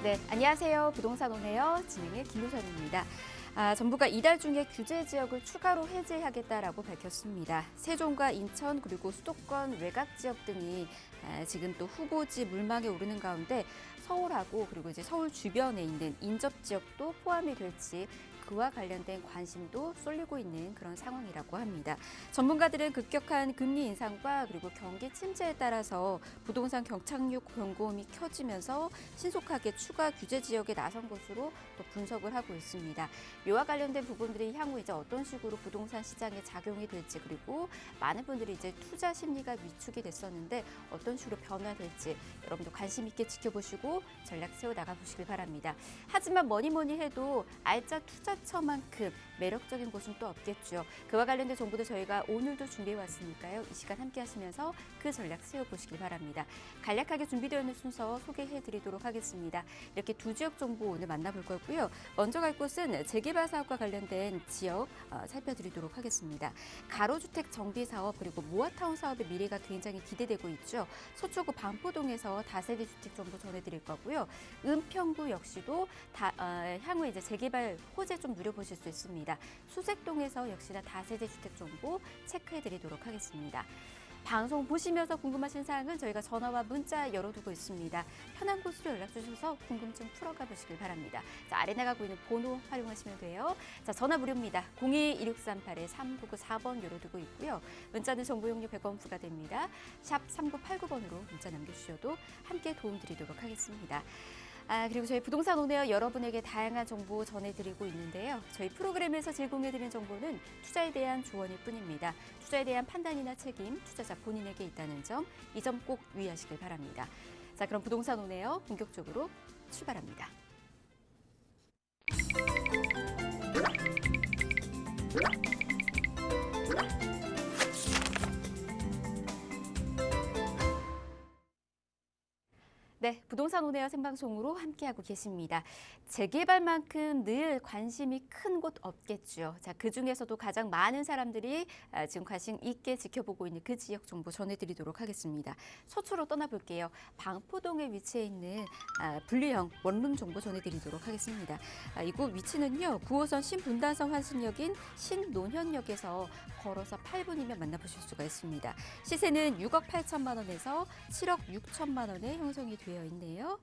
네, 안녕하세요. 부동산 온에어 진행의 김효선입니다. 정부가 이달 중에 규제 지역을 추가로 해제하겠다라고 밝혔습니다. 세종과 인천 그리고 수도권 외곽 지역 등이 지금 또 후보지 물망에 오르는 가운데 서울하고 그리고 이제 서울 주변에 있는 인접 지역도 포함이 될지 그와 관련된 관심도 쏠리고 있는 그런 상황이라고 합니다. 전문가들은 급격한 금리 인상과 그리고 경기 침체에 따라서 부동산 경착륙 경고음이 켜지면서 신속하게 추가 규제 지역에 나선 것으로 또 분석을 하고 있습니다. 이와 관련된 부분들이 향후 이제 어떤 식으로 부동산 시장에 작용이 될지 그리고 많은 분들이 이제 투자 심리가 위축이 됐었는데 어떤 식으로 변화될지 여러분도 관심 있게 지켜보시고 전략 세워 나가 보시길 바랍니다. 하지만 뭐니 해도 알짜 투자처만큼 매력적인 곳은 또 없겠죠. 그와 관련된 정보도 저희가 오늘도 준비해 왔으니까요. 이 시간 함께 하시면서 그 전략 세워보시길 바랍니다. 간략하게 준비되어 있는 순서 소개해 드리도록 하겠습니다. 이렇게 두 지역 정보 오늘 만나볼 거고요. 먼저 갈 곳은 재개발 사업과 관련된 지역 살펴드리도록 하겠습니다. 가로주택 정비 사업 그리고 모아타운 사업의 미래가 굉장히 기대되고 있죠. 서초구 반포동에서 다세대 주택 정보 전해드릴 거고요. 은평구 역시도 향후 이제 재개발 호재 좀 누려보실 수 있습니다. 수색동에서 역시나 다세대 주택 정보 체크해드리도록 하겠습니다. 방송 보시면서 궁금하신 사항은 저희가 전화와 문자 열어두고 있습니다. 편한 곳으로 연락 주셔서 궁금증 풀어가 보시길 바랍니다. 자, 아래 나가고 있는 번호 활용하시면 돼요. 자, 전화 무료입니다. 02-2638-3994번 열어두고 있고요. 문자는 정보 용료 100원 부과됩니다. 샵 3989번으로 문자 남겨주셔도 함께 도움드리도록 하겠습니다. 그리고 저희 부동산 온에어 여러분에게 다양한 정보 전해드리고 있는데요. 저희 프로그램에서 제공해드리는 정보는 투자에 대한 조언일 뿐입니다. 투자에 대한 판단이나 책임, 투자자 본인에게 있다는 점, 이 점 꼭 유의하시길 바랍니다. 자, 그럼 부동산 온에어 본격적으로 출발합니다. 네, 부동산 온에어 생방송으로 함께하고 계십니다. 재개발만큼 늘 관심이 큰 곳 없겠죠. 자, 그중에서도 가장 많은 사람들이 지금 관심 있게 지켜보고 있는 그 지역 정보 전해드리도록 하겠습니다. 서초로 떠나볼게요. 방포동에 위치해 있는 분리형 원룸 정보 전해드리도록 하겠습니다. 이곳 위치는요, 9호선 신분당선 환승역인 신논현역에서 걸어서 8분이면 만나보실 수가 있습니다. 시세는 6억 8천만 원에서 7억 6천만 원에 형성이 되어 있네요.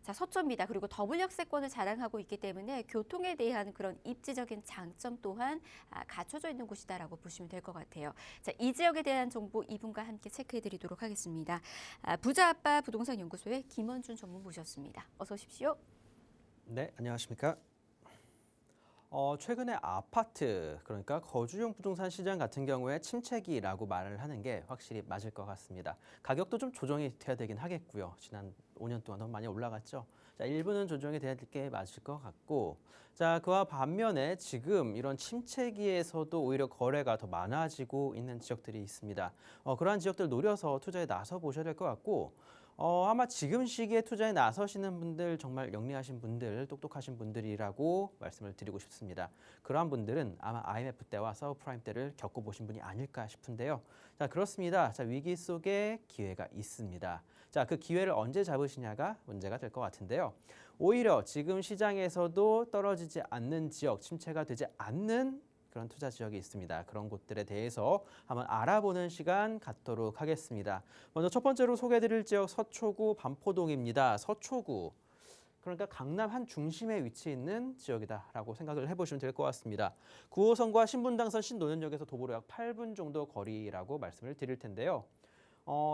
자, 서초입니다. 그리고 더블 역세권을 자랑하고 있기 때문에 교통에 대한 그런 입지적인 장점 또한 갖춰져 있는 곳이다라고 보시면 될 것 같아요. 자, 이 지역에 대한 정보 이분과 함께 체크해드리도록 하겠습니다. 부자 아빠 부동산 연구소의 김원준 전문 모셨습니다. 어서 오십시오. 네, 안녕하십니까? 최근에 아파트, 그러니까 거주용 부동산 시장 같은 경우에 침체기라고 말을 하는 게 확실히 맞을 것 같습니다. 가격도 좀 조정이 돼야 되긴 하겠고요. 지난 5년 동안 너무 많이 올라갔죠. 자, 일부는 조정이 돼야 될 게 맞을 것 같고, 자, 그와 반면에 지금 이런 침체기에서도 오히려 거래가 더 많아지고 있는 지역들이 있습니다. 그러한 지역들 노려서 투자에 나서 보셔야 될 것 같고, 아마 지금 시기에 투자에 나서시는 분들 정말 영리하신 분들, 똑똑하신 분들이라고 말씀을 드리고 싶습니다. 그러한 분들은 아마 IMF 때와 서브프라임 때를 겪어보신 분이 아닐까 싶은데요. 자, 그렇습니다. 자, 위기 속에 기회가 있습니다. 자, 그 기회를 언제 잡으시냐가 문제가 될 것 같은데요. 오히려 지금 시장에서도 떨어지지 않는 지역, 침체가 되지 않는 그런 투자 지역이 있습니다. 그런 곳들에 대해서 한번 알아보는 시간 갖도록 하겠습니다. 먼저 첫 번째로 소개해드릴 지역 서초구 반포동입니다. 서초구. 그러니까 강남 한 중심에 위치해 있는 지역이다라고 생각을 해보시면 될 것 같습니다. 9호선과 신분당선 신논현역에서 도보로 약 8분 정도 거리라고 말씀을 드릴 텐데요.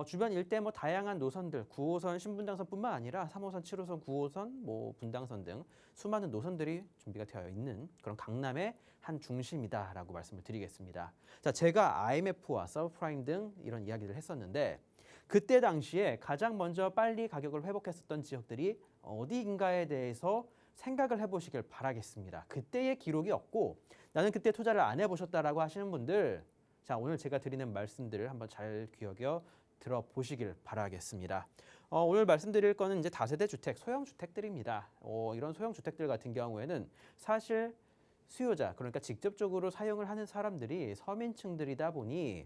주변 일대 다양한 노선들, 9호선 신분당선뿐만 아니라 3호선, 7호선, 9호선, 분당선 등 수많은 노선들이 준비가 되어 있는 그런 강남의 한 중심이다라고 말씀을 드리겠습니다. 자, 제가 IMF와 서브프라임 등 이런 이야기를 했었는데 그때 당시에 가장 먼저 빨리 가격을 회복했었던 지역들이 어디인가에 대해서 생각을 해보시길 바라겠습니다. 그때의 기록이 없고 나는 그때 투자를 안 해보셨다라고 하시는 분들, 자, 오늘 제가 드리는 말씀들을 한번 잘 귀여겨 들어보시길 바라겠습니다. 오늘 말씀드릴 거는 이제 다세대 주택, 소형 주택들입니다. 이런 소형 주택들 같은 경우에는 사실 수요자, 그러니까 직접적으로 사용을 하는 사람들이 서민층들이다 보니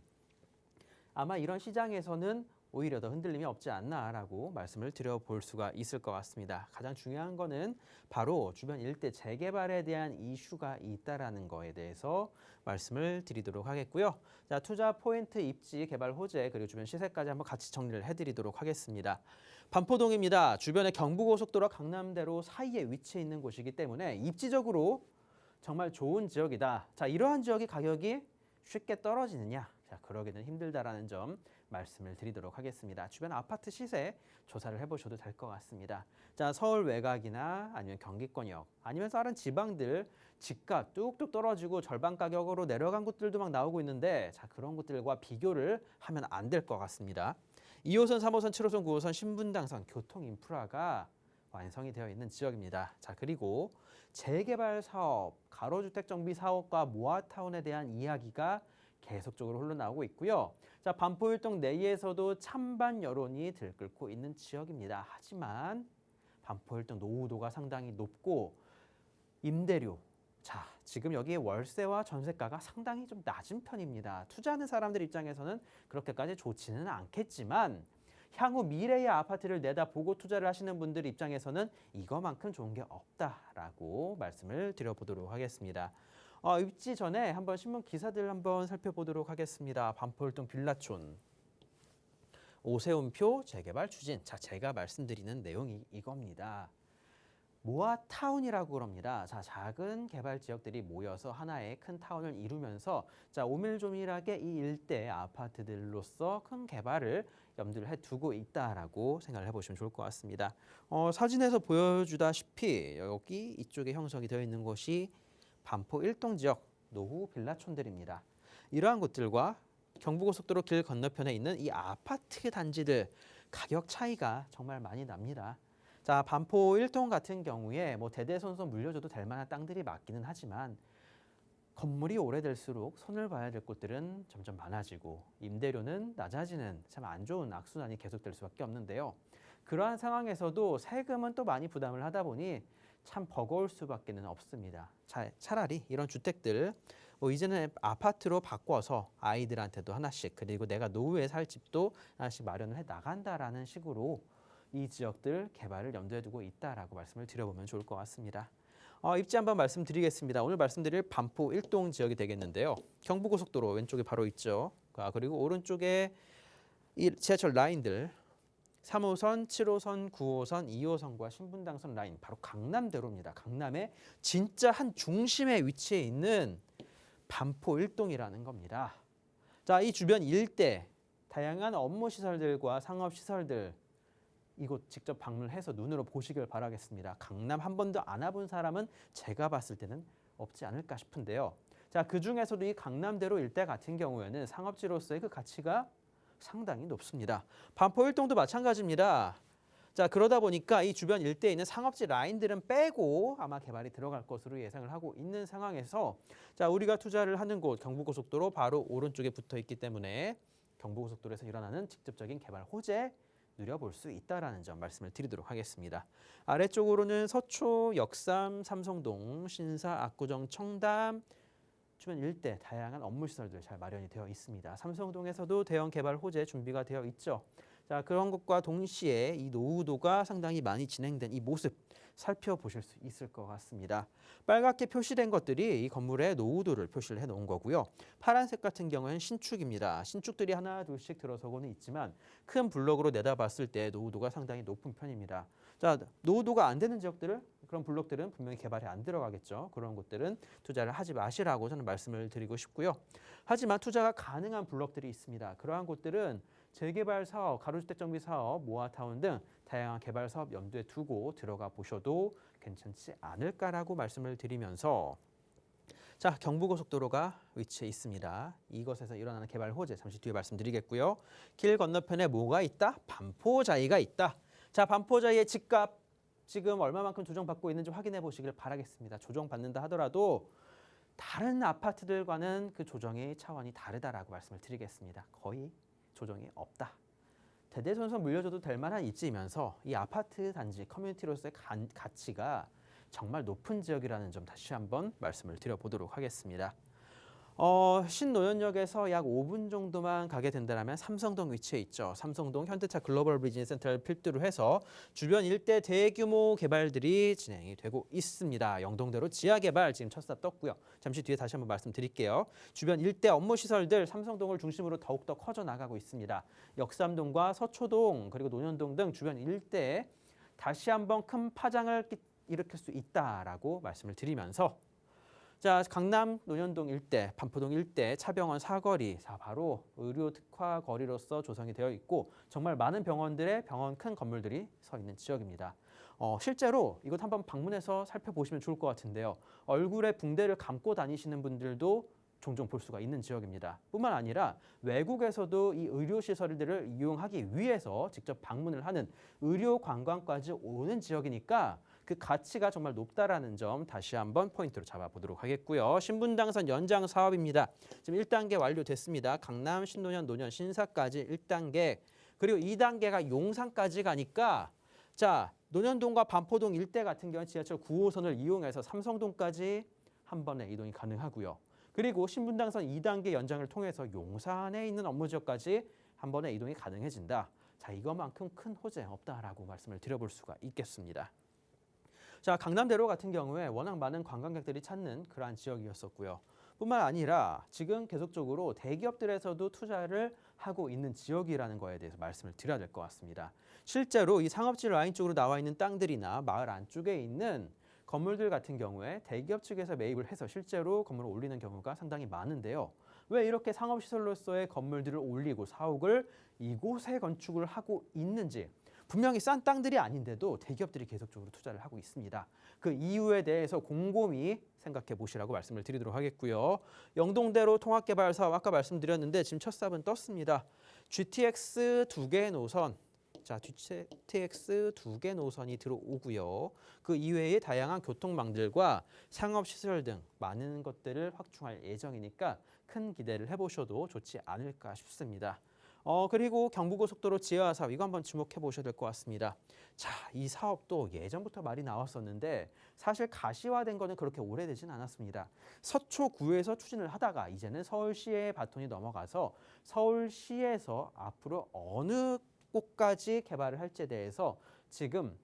아마 이런 시장에서는 오히려 더 흔들림이 없지 않나라고 말씀을 드려볼 수가 있을 것 같습니다. 가장 중요한 거는 바로 주변 일대 재개발에 대한 이슈가 있다라는 거에 대해서 말씀을 드리도록 하겠고요. 자, 투자 포인트, 입지, 개발 호재, 그리고 주변 시세까지 한번 같이 정리를 해드리도록 하겠습니다. 반포동입니다. 주변에 경부고속도로 강남대로 사이에 위치해 있는 곳이기 때문에 입지적으로 정말 좋은 지역이다. 자, 이러한 지역이 가격이 쉽게 떨어지느냐? 자, 그러기는 힘들다라는 점 말씀을 드리도록 하겠습니다. 주변 아파트 시세 조사를 해보셔도 될 것 같습니다. 자, 서울 외곽이나 아니면 경기권역 아니면 다른 지방들 집값 뚝뚝 떨어지고 절반 가격으로 내려간 곳들도 막 나오고 있는데 자, 그런 곳들과 비교를 하면 안 될 것 같습니다. 2호선, 3호선, 7호선, 9호선 신분당선 교통 인프라가 완성이 되어 있는 지역입니다. 자, 그리고 재개발 사업, 가로주택 정비 사업과 모아타운에 대한 이야기가 계속적으로 흘러나오고 있고요. 자, 반포일동 내에서도 찬반 여론이 들끓고 있는 지역입니다. 하지만 반포일동 노후도가 상당히 높고 임대료, 자, 지금 여기에 월세와 전세가가 상당히 좀 낮은 편입니다. 투자하는 사람들 입장에서는 그렇게까지 좋지는 않겠지만 향후 미래의 아파트를 내다보고 투자를 하시는 분들 입장에서는 이거만큼 좋은 게 없다라고 말씀을 드려보도록 하겠습니다. 입지 전에 한번 신문 기사들 한번 살펴보도록 하겠습니다. 반포일동 빌라촌 오세훈표 재개발 추진. 자, 제가 말씀드리는 내용이 이겁니다. 모아타운이라고 합니다. 자, 작은 개발 지역들이 모여서 하나의 큰 타운을 이루면서 자, 오밀조밀하게 이 일대 아파트들로서 큰 개발을 염두를 두고 있다라고 생각을 해보시면 좋을 것 같습니다. 사진에서 보여주다시피 여기 이쪽에 형성이 되어 있는 곳이 반포 일동 지역 노후 빌라촌들입니다. 이러한 곳들과 경부고속도로 길 건너편에 있는 이 아파트 단지들 가격 차이가 정말 많이 납니다. 자, 반포 1동 같은 경우에 뭐 대대손손 물려줘도 될 만한 땅들이 맞기는 하지만 건물이 오래될수록 손을 봐야 될 곳들은 점점 많아지고 임대료는 낮아지는 참 안 좋은 악순환이 계속될 수밖에 없는데요. 그러한 상황에서도 세금은 또 많이 부담을 하다 보니 참 버거울 수밖에는 없습니다. 차라리 이런 주택들 뭐 이제는 아파트로 바꿔서 아이들한테도 하나씩 그리고 내가 노후에 살 집도 하나씩 마련을 해 나간다라는 식으로 이 지역들 개발을 염두에 두고 있다라고 말씀을 드려보면 좋을 것 같습니다. 입지 한번 말씀드리겠습니다. 오늘 말씀드릴 반포 일동 지역이 되겠는데요. 경부고속도로 왼쪽에 바로 있죠. 그리고 오른쪽에 이 지하철 라인들 3호선, 7호선, 9호선, 2호선과 신분당선 라인 바로 강남대로입니다. 강남의 진짜 한 중심에 위치해 있는 반포 일동이라는 겁니다. 자, 이 주변 일대 다양한 업무 시설들과 상업 시설들 이곳 직접 방문해서 눈으로 보시길 바라겠습니다. 강남 한 번도 안 와본 사람은 제가 봤을 때는 없지 않을까 싶은데요. 자, 그중에서도 이 강남대로 일대 같은 경우에는 상업지로서의 그 가치가 상당히 높습니다. 반포 일동도 마찬가지입니다. 자, 그러다 보니까 이 주변 일대에 있는 상업지 라인들은 빼고 아마 개발이 들어갈 것으로 예상을 하고 있는 상황에서 자, 우리가 투자를 하는 곳 경부고속도로 바로 오른쪽에 붙어 있기 때문에 경부고속도로에서 일어나는 직접적인 개발 호재 누려볼 수 있다라는 점 말씀을 드리도록 하겠습니다. 아래쪽으로는 서초, 역삼, 삼성동, 신사, 압구정, 청담 주변 일대 다양한 업무 시설들 잘 마련이 되어 있습니다. 삼성동에서도 대형 개발 호재 준비가 되어 있죠. 자, 그런 것과 동시에 이 노후도가 상당히 많이 진행된 이 모습 살펴보실 수 있을 것 같습니다. 빨갛게 표시된 것들이 이 건물의 노후도를 표시를 해놓은 거고요. 파란색 같은 경우는 신축입니다. 신축들이 하나 둘씩 들어서고는 있지만 큰 블록으로 내다봤을 때 노후도가 상당히 높은 편입니다. 자, 노후도가 안 되는 지역들을 그런 블록들은 분명히 개발이 안 들어가겠죠. 그런 곳들은 투자를 하지 마시라고 저는 말씀을 드리고 싶고요. 하지만 투자가 가능한 블록들이 있습니다. 그러한 곳들은 재개발 사업, 가로주택 정비 사업, 모아타운 등 다양한 개발 사업 염두에 두고 들어가 보셔도 괜찮지 않을까라고 말씀을 드리면서 자, 경부고속도로가 위치해 있습니다. 이것에서 일어나는 개발 호재 잠시 뒤에 말씀드리겠고요. 길 건너편에 뭐가 있다? 반포자이가 있다. 자, 반포자이의 집값 지금 얼마만큼 조정받고 있는지 확인해 보시길 바라겠습니다. 조정받는다 하더라도 다른 아파트들과는 그 조정의 차원이 다르다라고 말씀을 드리겠습니다. 거의 조정이 없다. 대대손손 물려줘도 될 만한 입지이면서 이 아파트 단지 커뮤니티로서의 가치가 정말 높은 지역이라는 점 다시 한번 말씀을 드려보도록 하겠습니다. 신노현역에서 약 5분 정도만 가게 된다면 삼성동 위치에 있죠. 삼성동 현대차 글로벌 비즈니스 센터를 필두로 해서 주변 일대 대규모 개발들이 진행이 되고 있습니다. 영동대로 지하 개발 지금 첫 삽 떴고요. 잠시 뒤에 다시 한번 말씀드릴게요. 주변 일대 업무 시설들 삼성동을 중심으로 더욱더 커져 나가고 있습니다. 역삼동과 서초동 그리고 논현동 등 주변 일대에 다시 한번 큰 파장을 일으킬 수 있다라고 말씀을 드리면서 자, 강남 논현동 일대, 반포동 일대, 차병원 사거리, 자, 바로 의료 특화 거리로서 조성이 되어 있고 정말 많은 병원들의 병원 큰 건물들이 서 있는 지역입니다. 실제로 이것 한번 방문해서 살펴보시면 좋을 것 같은데요. 얼굴에 붕대를 감고 다니시는 분들도 종종 볼 수가 있는 지역입니다. 뿐만 아니라 외국에서도 이 의료시설들을 이용하기 위해서 직접 방문을 하는 의료 관광까지 오는 지역이니까 그 가치가 정말 높다라는 점 다시 한번 포인트로 잡아보도록 하겠고요. 신분당선 연장 사업입니다. 지금 1단계 완료됐습니다. 강남, 신논현, 논현, 신사까지 1단계 그리고 2단계가 용산까지 가니까 자 논현동과 반포동 일대 같은 경우는 지하철 9호선을 이용해서 삼성동까지 한 번에 이동이 가능하고요. 그리고 신분당선 2단계 연장을 통해서 용산에 있는 업무 지역까지 한 번에 이동이 가능해진다. 자 이것만큼 큰 호재 없다라고 말씀을 드려볼 수가 있겠습니다. 자, 강남대로 같은 경우에 워낙 많은 관광객들이 찾는 그러한 지역이었었고요. 뿐만 아니라 지금 계속적으로 대기업들에서도 투자를 하고 있는 지역이라는 거에 대해서 말씀을 드려야 될 것 같습니다. 실제로 이 상업지 라인 쪽으로 나와 있는 땅들이나 마을 안쪽에 있는 건물들 같은 경우에 대기업 측에서 매입을 해서 실제로 건물을 올리는 경우가 상당히 많은데요. 왜 이렇게 상업시설로서의 건물들을 올리고 사옥을 이곳에 건축을 하고 있는지 분명히 싼 땅들이 아닌데도 대기업들이 계속적으로 투자를 하고 있습니다. 그 이유에 대해서 곰곰이 생각해 보시라고 말씀을 드리도록 하겠고요. 영동대로 통합개발 사업 아까 말씀드렸는데 지금 첫 삽은 떴습니다. GTX 2개 노선, 자 GTX 2개 노선이 들어오고요. 그 이외에 다양한 교통망들과 상업시설 등 많은 것들을 확충할 예정이니까 큰 기대를 해보셔도 좋지 않을까 싶습니다. 그리고 경부고속도로 지하 사업 이거 한번 주목해 보셔야 될 것 같습니다. 자, 이 사업도 예전부터 말이 나왔었는데 사실 가시화된 거는 그렇게 오래되진 않았습니다. 서초구에서 추진을 하다가 이제는 서울시의 바톤이 넘어가서 서울시에서 앞으로 어느 곳까지 개발을 할지에 대해서 지금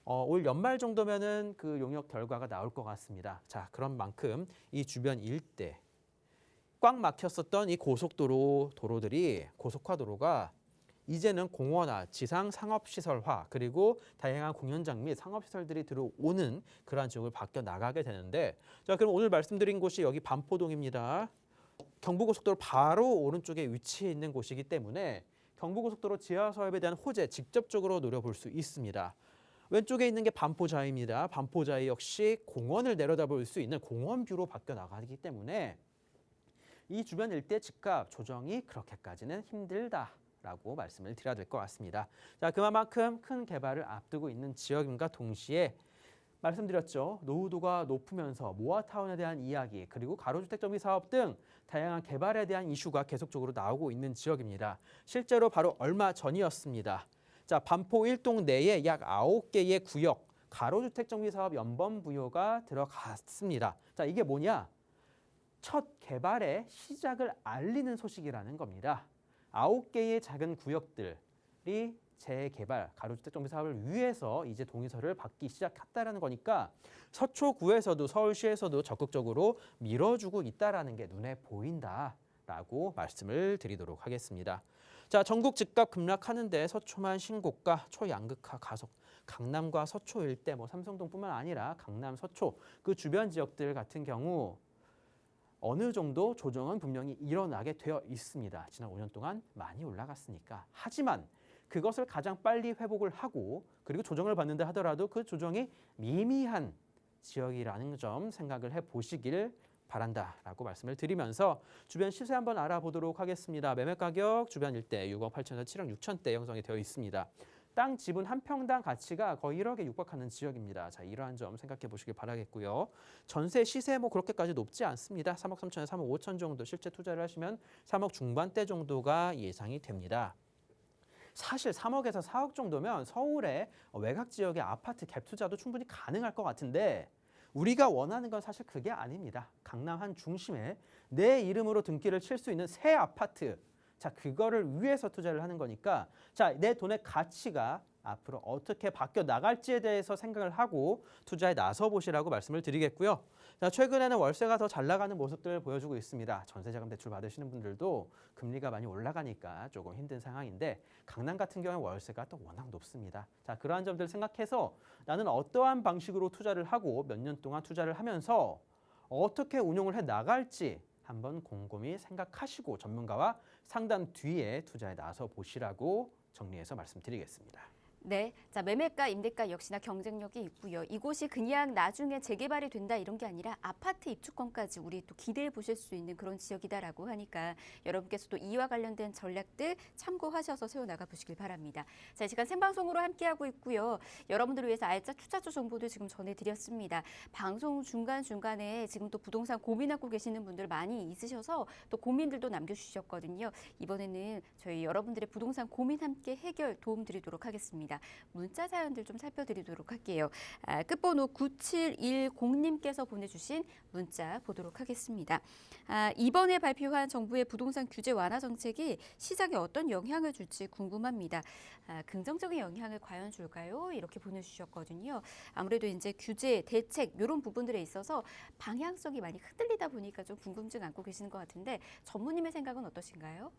올 연말 정도면은 그 용역 결과가 나올 것 같습니다. 자, 그런 만큼 이 주변 일대 꽉 막혔었던 이 도로들이 고속화도로가 이제는 공원화, 지상 상업시설화 그리고 다양한 공연장 및 상업시설들이 들어오는 그러한 지역을 바뀌어 나가게 되는데 자 그럼 오늘 말씀드린 곳이 여기 반포동입니다. 경부고속도로 바로 오른쪽에 위치해 있는 곳이기 때문에 경부고속도로 지하 사업에 대한 호재 직접적으로 노려볼 수 있습니다. 왼쪽에 있는 게 반포자이입니다. 반포자이 역시 공원을 내려다볼 수 있는 공원뷰로 바뀌어 나가기 때문에 이 주변 일대 집값 조정이 그렇게까지는 힘들다라고 말씀을 드려야 될 것 같습니다. 자, 그만큼 큰 개발을 앞두고 있는 지역임과 동시에 말씀드렸죠. 노후도가 높으면서 모아타운에 대한 이야기 그리고 가로주택 정비 사업 등 다양한 개발에 대한 이슈가 계속적으로 나오고 있는 지역입니다. 실제로 바로 얼마 전이었습니다. 자, 반포 1동 내에 약 9개의 구역 가로주택 정비 사업 연범 부여가 들어갔습니다. 자, 이게 뭐냐? 첫 개발의 시작을 알리는 소식이라는 겁니다. 9개의 작은 구역들이 재개발, 가로주택 정비 사업을 위해서 이제 동의서를 받기 시작했다는 거니까 서초구에서도 서울시에서도 적극적으로 밀어주고 있다는 게 눈에 보인다라고 말씀을 드리도록 하겠습니다. 자, 전국 집값 급락하는데 서초만 신고가, 초양극화 가속, 강남과 서초 일대, 삼성동뿐만 아니라 강남, 서초 그 주변 지역들 같은 경우 어느 정도 조정은 분명히 일어나게 되어 있습니다. 지난 5년 동안 많이 올라갔으니까. 하지만 그것을 가장 빨리 회복을 하고 그리고 조정을 받는다 하더라도 그 조정이 미미한 지역이라는 점 생각을 해보시길 바란다라고 말씀을 드리면서 주변 시세 한번 알아보도록 하겠습니다. 매매 가격 주변 일대 6억 8천에서 7억 6천대 형성이 되어 있습니다. 땅 지분 한 평당 가치가 거의 1억에 육박하는 지역입니다. 자, 이러한 점 생각해 보시길 바라겠고요. 전세 시세 그렇게까지 높지 않습니다. 3억 3천에서 3억 5천 정도 실제 투자를 하시면 3억 중반대 정도가 예상이 됩니다. 사실 3억에서 4억 정도면 서울의 외곽 지역의 아파트 갭 투자도 충분히 가능할 것 같은데 우리가 원하는 건 사실 그게 아닙니다. 강남 한 중심에 내 이름으로 등기를 칠 수 있는 새 아파트. 자, 그거를 위해서 투자를 하는 거니까 자, 내 돈의 가치가 앞으로 어떻게 바뀌어 나갈지에 대해서 생각을 하고 투자에 나서 보시라고 말씀을 드리겠고요. 자, 최근에는 월세가 더 잘 나가는 모습들을 보여주고 있습니다. 전세자금 대출 받으시는 분들도 금리가 많이 올라가니까 조금 힘든 상황인데 강남 같은 경우는 월세가 또 워낙 높습니다. 자, 그러한 점들 생각해서 나는 어떠한 방식으로 투자를 하고 몇 년 동안 투자를 하면서 어떻게 운용을 해 나갈지 한번 곰곰이 생각하시고 전문가와 상담 뒤에 투자에 나서 보시라고 정리해서 말씀드리겠습니다. 네, 자 매매가, 임대가 역시나 경쟁력이 있고요. 이곳이 그냥 나중에 재개발이 된다 이런 게 아니라 아파트 입주권까지 우리 또 기대해 보실 수 있는 그런 지역이다라고 하니까 여러분께서도 이와 관련된 전략들 참고하셔서 세워나가 보시길 바랍니다. 자, 이 시간 생방송으로 함께하고 있고요. 여러분들을 위해서 알짜 투자주 정보도 지금 전해드렸습니다. 방송 중간중간에 지금 또 부동산 고민하고 계시는 분들 많이 있으셔서 또 고민들도 남겨주셨거든요. 이번에는 저희 여러분들의 부동산 고민 함께 해결 도움드리도록 하겠습니다. 문자 사연들 좀 살펴드리도록 할게요. 끝번호 9710님께서 보내주신 문자 보도록 하겠습니다. 이번에 발표한 정부의 부동산 규제 완화 정책이 시장에 어떤 영향을 줄지 궁금합니다. 긍정적인 영향을 과연 줄까요? 이렇게 보내주셨거든요. 아무래도 이제 규제, 대책 이런 부분들에 있어서 방향성이 많이 흔들리다 보니까 좀 궁금증 안고 계시는 것 같은데 전무님의 생각은 어떠신가요?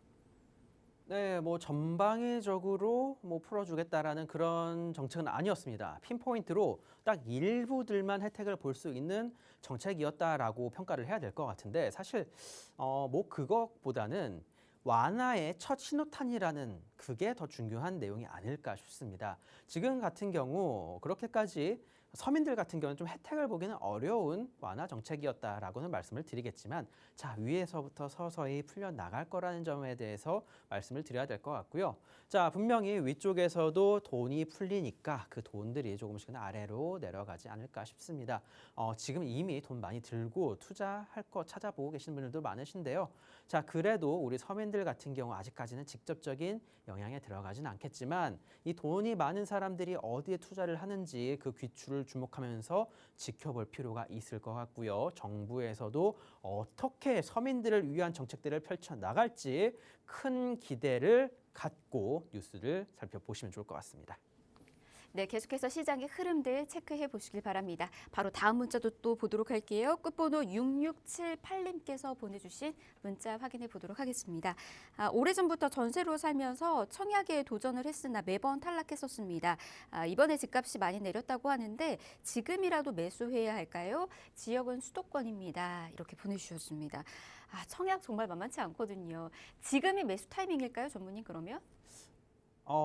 네, 뭐 전방위적으로 뭐 풀어주겠다라는 그런 정책은 아니었습니다. 핀포인트로 딱 일부들만 혜택을 볼 수 있는 정책이었다라고 평가를 해야 될 것 같은데 사실 뭐 그것보다는 완화의 첫 신호탄이라는 그게 더 중요한 내용이 아닐까 싶습니다. 지금 같은 경우 그렇게까지 서민들 같은 경우는 좀 혜택을 보기는 어려운 완화 정책이었다라고는 말씀을 드리겠지만 자, 위에서부터 서서히 풀려 나갈 거라는 점에 대해서 말씀을 드려야 될 것 같고요. 자, 분명히 위쪽에서도 돈이 풀리니까 그 돈들이 조금씩은 아래로 내려가지 않을까 싶습니다. 지금 이미 돈 많이 들고 투자할 거 찾아보고 계시는 분들도 많으신데요. 자, 그래도 우리 서민들 같은 경우 아직까지는 직접적인 영향에 들어가진 않겠지만 이 돈이 많은 사람들이 어디에 투자를 하는지 그 귀추를 주목하면서 지켜볼 필요가 있을 것 같고요. 정부에서도 어떻게 서민들을 위한 정책들을 펼쳐 나갈지 큰 기대를 갖고 뉴스를 살펴보시면 좋을 것 같습니다. 네, 계속해서 시장의 흐름들 체크해 보시길 바랍니다. 바로 다음 문자도 또 보도록 할게요. 끝번호 6678님께서 보내주신 문자 확인해 보도록 하겠습니다. 오래전부터 전세로 살면서 청약에 도전을 했으나 매번 탈락했었습니다. 이번에 집값이 많이 내렸다고 하는데 지금이라도 매수해야 할까요? 지역은 수도권입니다. 이렇게 보내주셨습니다. 청약 정말 만만치 않거든요. 지금이 매수 타이밍일까요, 전문님 그러면?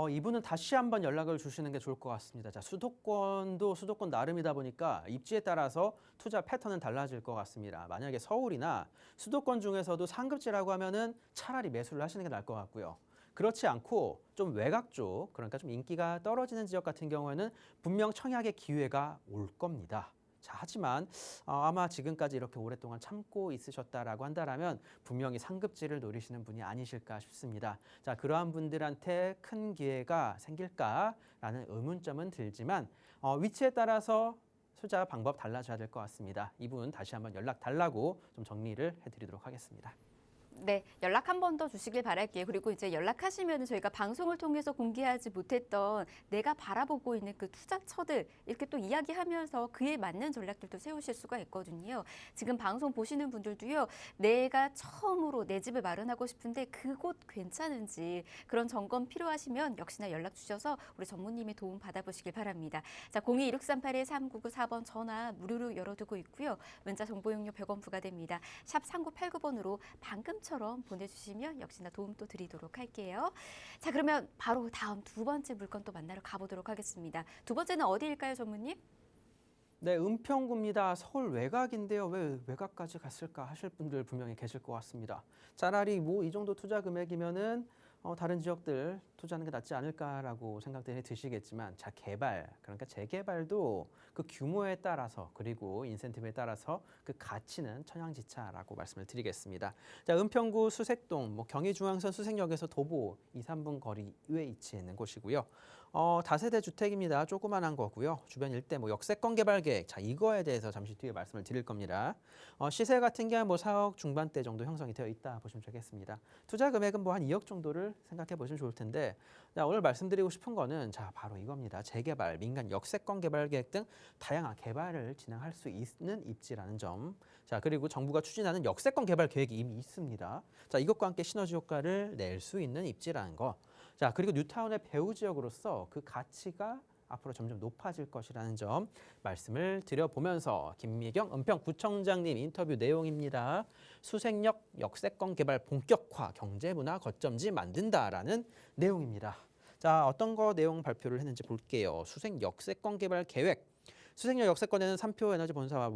이분은 다시 한번 연락을 주시는 게 좋을 것 같습니다. 자, 수도권도 수도권 나름이다 보니까 입지에 따라서 투자 패턴은 달라질 것 같습니다. 만약에 서울이나 수도권 중에서도 상급지라고 하면은 차라리 매수를 하시는 게 나을 것 같고요. 그렇지 않고 좀 외곽 쪽, 그러니까 좀 인기가 떨어지는 지역 같은 경우에는 분명 청약의 기회가 올 겁니다. 자, 하지만 아마 지금까지 이렇게 오랫동안 참고 있으셨다라고 한다라면 분명히 상급지를 노리시는 분이 아니실까 싶습니다. 자, 그러한 분들한테 큰 기회가 생길까라는 의문점은 들지만 위치에 따라서 투자 방법 달라져야 될 것 같습니다. 이분 다시 한번 연락 달라고 좀 정리를 해드리도록 하겠습니다. 네, 연락 한 번 더 주시길 바랄게요. 그리고 이제 연락하시면 저희가 방송을 통해서 공개하지 못했던 내가 바라보고 있는 그 투자처들 이렇게 또 이야기하면서 그에 맞는 전략들도 세우실 수가 있거든요. 지금 방송 보시는 분들도요. 내가 처음으로 내 집을 마련하고 싶은데 그곳 괜찮은지 그런 점검 필요하시면 역시나 연락 주셔서 우리 전무님의 도움 받아보시길 바랍니다. 자, 02-2638-3994번 전화 무료로 열어두고 있고요. 문자 정보 용료 100원 부과됩니다. 샵 3989번으로 방금처럼 보내주시면 역시나 도움 또 드리도록 할게요. 자, 그러면 바로 다음 두 번째 물건 또 만나러 가보도록 하겠습니다. 두 번째는 어디일까요, 전무님? 네, 은평구입니다. 서울 외곽인데요. 왜 외곽까지 갔을까 하실 분들 분명히 계실 것 같습니다. 차라리 뭐 이 정도 투자 금액이면은 다른 지역들 투자하는 게 낫지 않을까라고 생각들이 드시겠지만 자, 개발, 그러니까 재개발도 그 규모에 따라서 그리고 인센티브에 따라서 그 가치는 천양지차라고 말씀을 드리겠습니다. 자, 은평구 수색동, 경의중앙선 수색역에서 도보 2, 3분 거리에 위치해 있는 곳이고요. 다세대 주택입니다. 조그만한 거고요. 주변 일대 뭐 역세권 개발 계획. 자, 이거에 대해서 잠시 뒤에 말씀을 드릴 겁니다. 시세 같은 게 뭐 4억 중반대 정도 형성이 되어 있다 보시면 되겠습니다. 투자 금액은 뭐 한 2억 정도를 생각해 보시면 좋을 텐데, 자, 오늘 말씀드리고 싶은 거는 자, 바로 이겁니다. 재개발, 민간 역세권 개발 계획 등 다양한 개발을 진행할 수 있는 입지라는 점. 자, 그리고 정부가 추진하는 역세권 개발 계획이 이미 있습니다. 자, 이것과 함께 시너지 효과를 낼 수 있는 입지라는 거. 자, 그리고 뉴타운의 배후 지역으로서 그 가치가 앞으로 점점 높아질 것이라는 점 말씀을 드려보면서 김미경 은평구청장님 인터뷰 내용입니다. 수색역 역세권 개발 본격화 경제문화 거점지 만든다라는 내용입니다. 자, 어떤 거 내용 발표를 했는지 볼게요. 수색 역세권 개발 계획. 수색역 역세권에는 3표 에너지 본사와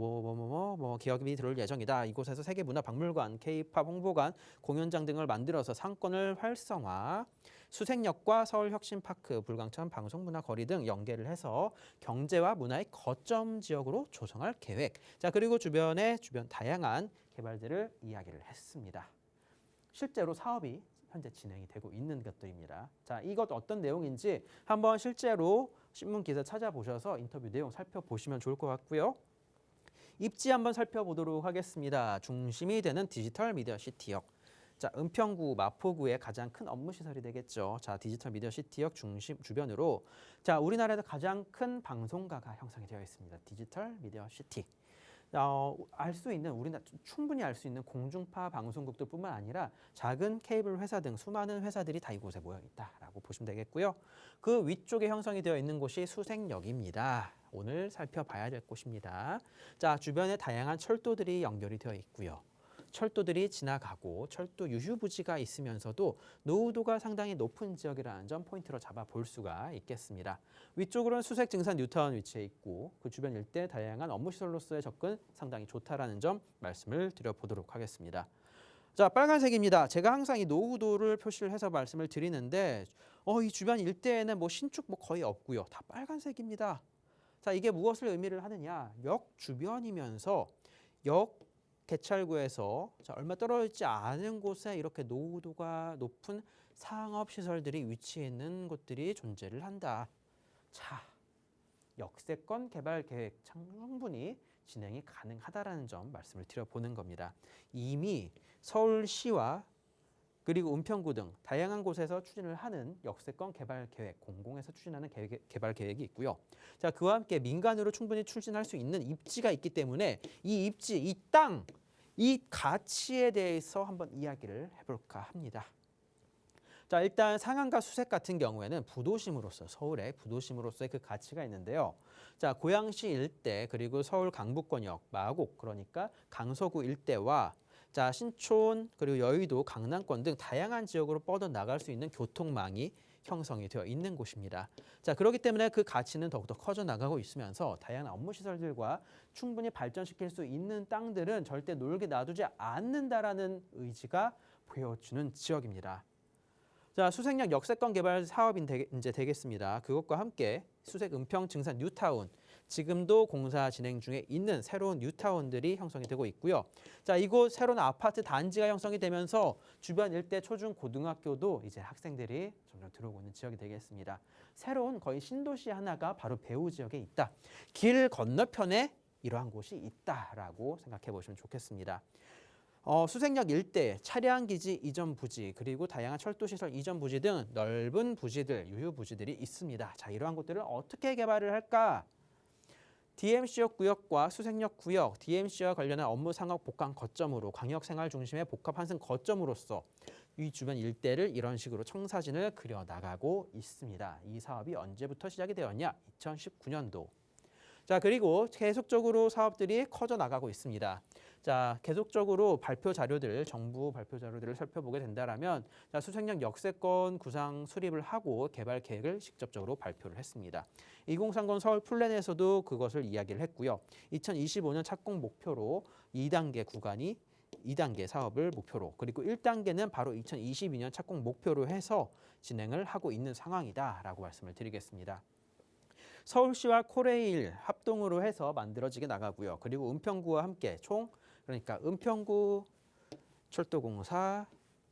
기업이 들어올 예정이다. 이곳에서 세계문화박물관, K-팝 홍보관, 공연장 등을 만들어서 상권을 활성화. 수색역과 서울혁신파크, 불광천 방송문화거리 등 연계를 해서 경제와 문화의 거점 지역으로 조성할 계획. 자, 그리고 주변 다양한 개발들을 이야기를 했습니다. 실제로 사업이 현재 진행이 되고 있는 것들입니다. 자, 이것 어떤 내용인지 한번 실제로 신문 기사 찾아보셔서 인터뷰 내용 살펴보시면 좋을 것 같고요. 입지 한번 살펴보도록 하겠습니다. 중심이 되는 디지털 미디어 시티역. 자, 은평구, 마포구의 가장 큰 업무 시설이 되겠죠. 자, 디지털 미디어 시티역 중심 주변으로 자, 우리나라에서 가장 큰 방송가가 형성이 되어 있습니다. 디지털 미디어 시티. 알 수 있는 충분히 알 수 있는 공중파 방송국들뿐만 아니라 작은 케이블 회사 등 수많은 회사들이 다 이곳에 모여 있다라고 보시면 되겠고요. 그 위쪽에 형성이 되어 있는 곳이 수색역입니다. 오늘 살펴봐야 될 곳입니다. 자, 주변에 다양한 철도들이 연결이 되어 있고요. 철도들이 지나가고 철도 유휴부지가 있으면서도 노후도가 상당히 높은 지역이라는 점 포인트로 잡아 볼 수가 있겠습니다. 위쪽으로는 수색 증산 뉴타운 위치해 있고 그 주변 일대 다양한 업무 시설로서의 접근 상당히 좋다라는 점 말씀을 드려보도록 하겠습니다. 자, 빨간색입니다. 제가 항상 이 노후도를 표시를 해서 말씀을 드리는데 이 주변 일대에는 뭐 신축 뭐 거의 없고요. 다 빨간색입니다. 자, 이게 무엇을 의미를 하느냐? 역 주변이면서 역 개찰구에서 얼마 떨어져 있지 않은 곳에 이렇게 노후도가 높은 상업시설들이 위치해 있는 곳들이 존재를 한다. 자, 역세권 개발 계획 충분히 진행이 가능하다라는 점 말씀을 드려보는 겁니다. 이미 서울시와 그리고 은평구 등 다양한 곳에서 추진을 하는 역세권 개발 계획, 공공에서 추진하는 개발 계획이 있고요. 자, 그와 함께 민간으로 충분히 추진할 수 있는 입지가 있기 때문에 이 입지, 이 땅, 이 가치에 대해서 한번 이야기를 해볼까 합니다. 자, 일단 상한가 수색 같은 경우에는 부도심으로서 서울의 부도심으로서의 그 가치가 있는데요. 자, 고양시 일대 그리고 서울 강북권역, 마곡 그러니까 강서구 일대와 자, 신촌 그리고 여의도, 강남권 등 다양한 지역으로 뻗어 나갈 수 있는 교통망이 형성이 되어 있는 곳입니다. 자, 그렇기 때문에 그 가치는 더욱더 커져 나가고 있으면서 다양한 업무 시설들과 충분히 발전시킬 수 있는 땅들은 절대 놀게 놔두지 않는다라는 의지가 보여주는 지역입니다. 자, 수색역 역세권 개발 사업이 이제 되겠습니다. 그것과 함께 수색 은평 증산 뉴타운, 지금도 공사 진행 중에 있는 새로운 뉴타운들이 형성이 되고 있고요. 자, 이곳 새로운 아파트 단지가 형성이 되면서 주변 일대 초중 고등학교도 이제 학생들이 점점 들어오고 있는 지역이 되겠습니다. 새로운 거의 신도시 하나가 바로 배후 지역에 있다. 길 건너편에 이러한 곳이 있다라고 생각해 보시면 좋겠습니다. 수색역 일대 차량 기지 이전 부지 그리고 다양한 철도 시설 이전 부지 등 넓은 부지들, 유휴 부지들이 있습니다. 자, 이러한 곳들을 어떻게 개발을 할까? DMC역 구역과 수색역 구역, DMC와 관련한 업무 상업 복합 거점으로 광역 생활 중심의 복합 환승 거점으로서 이 주변 일대를 이런 식으로 청사진을 그려 나가고 있습니다. 이 사업이 언제부터 시작이 되었냐? 2019년도. 자, 그리고 계속적으로 사업들이 커져 나가고 있습니다. 자, 계속적으로 정부 발표 자료들을 살펴보게 된다면 자, 수색역 역세권 구상 수립을 하고 개발 계획을 직접적으로 발표를 했습니다. 2030 서울 플랜에서도 그것을 이야기를 했고요. 2025년 착공 목표로 2단계 사업을 목표로 그리고 1단계는 바로 2022년 착공 목표로 해서 진행을 하고 있는 상황이다라고 말씀을 드리겠습니다. 서울시와 코레일 합동으로 해서 만들어지게 나가고요. 그리고 은평구와 함께 그러니까 은평구 철도공사,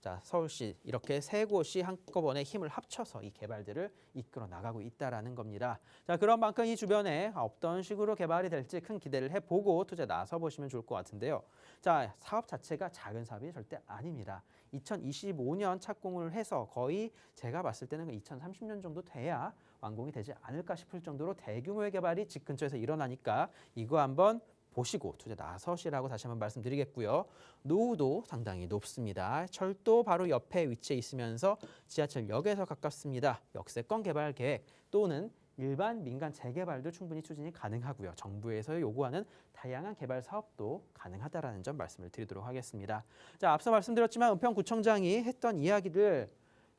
자, 서울시 이렇게 세 곳이 한꺼번에 힘을 합쳐서 이 개발들을 이끌어 나가고 있다라는 겁니다. 자, 그런 만큼 이 주변에 어떤 식으로 개발이 될지 큰 기대를 해보고 투자에 나서 보시면 좋을 것 같은데요. 자, 사업 자체가 작은 사업이 절대 아닙니다. 2025년 착공을 해서 거의 제가 봤을 때는 2030년 정도 돼야 완공이 되지 않을까 싶을 정도로 대규모의 개발이 집 근처에서 일어나니까 이거 한번 보시고 투자 나서시라고 다시 한번 말씀드리겠고요. 노후도 상당히 높습니다. 철도 바로 옆에 위치해 있으면서 지하철역에서 가깝습니다. 역세권 개발 계획 또는 일반 민간 재개발도 충분히 추진이 가능하고요. 정부에서 요구하는 다양한 개발 사업도 가능하다라는 점 말씀을 드리도록 하겠습니다. 자, 앞서 말씀드렸지만 은평구청장이 했던 이야기를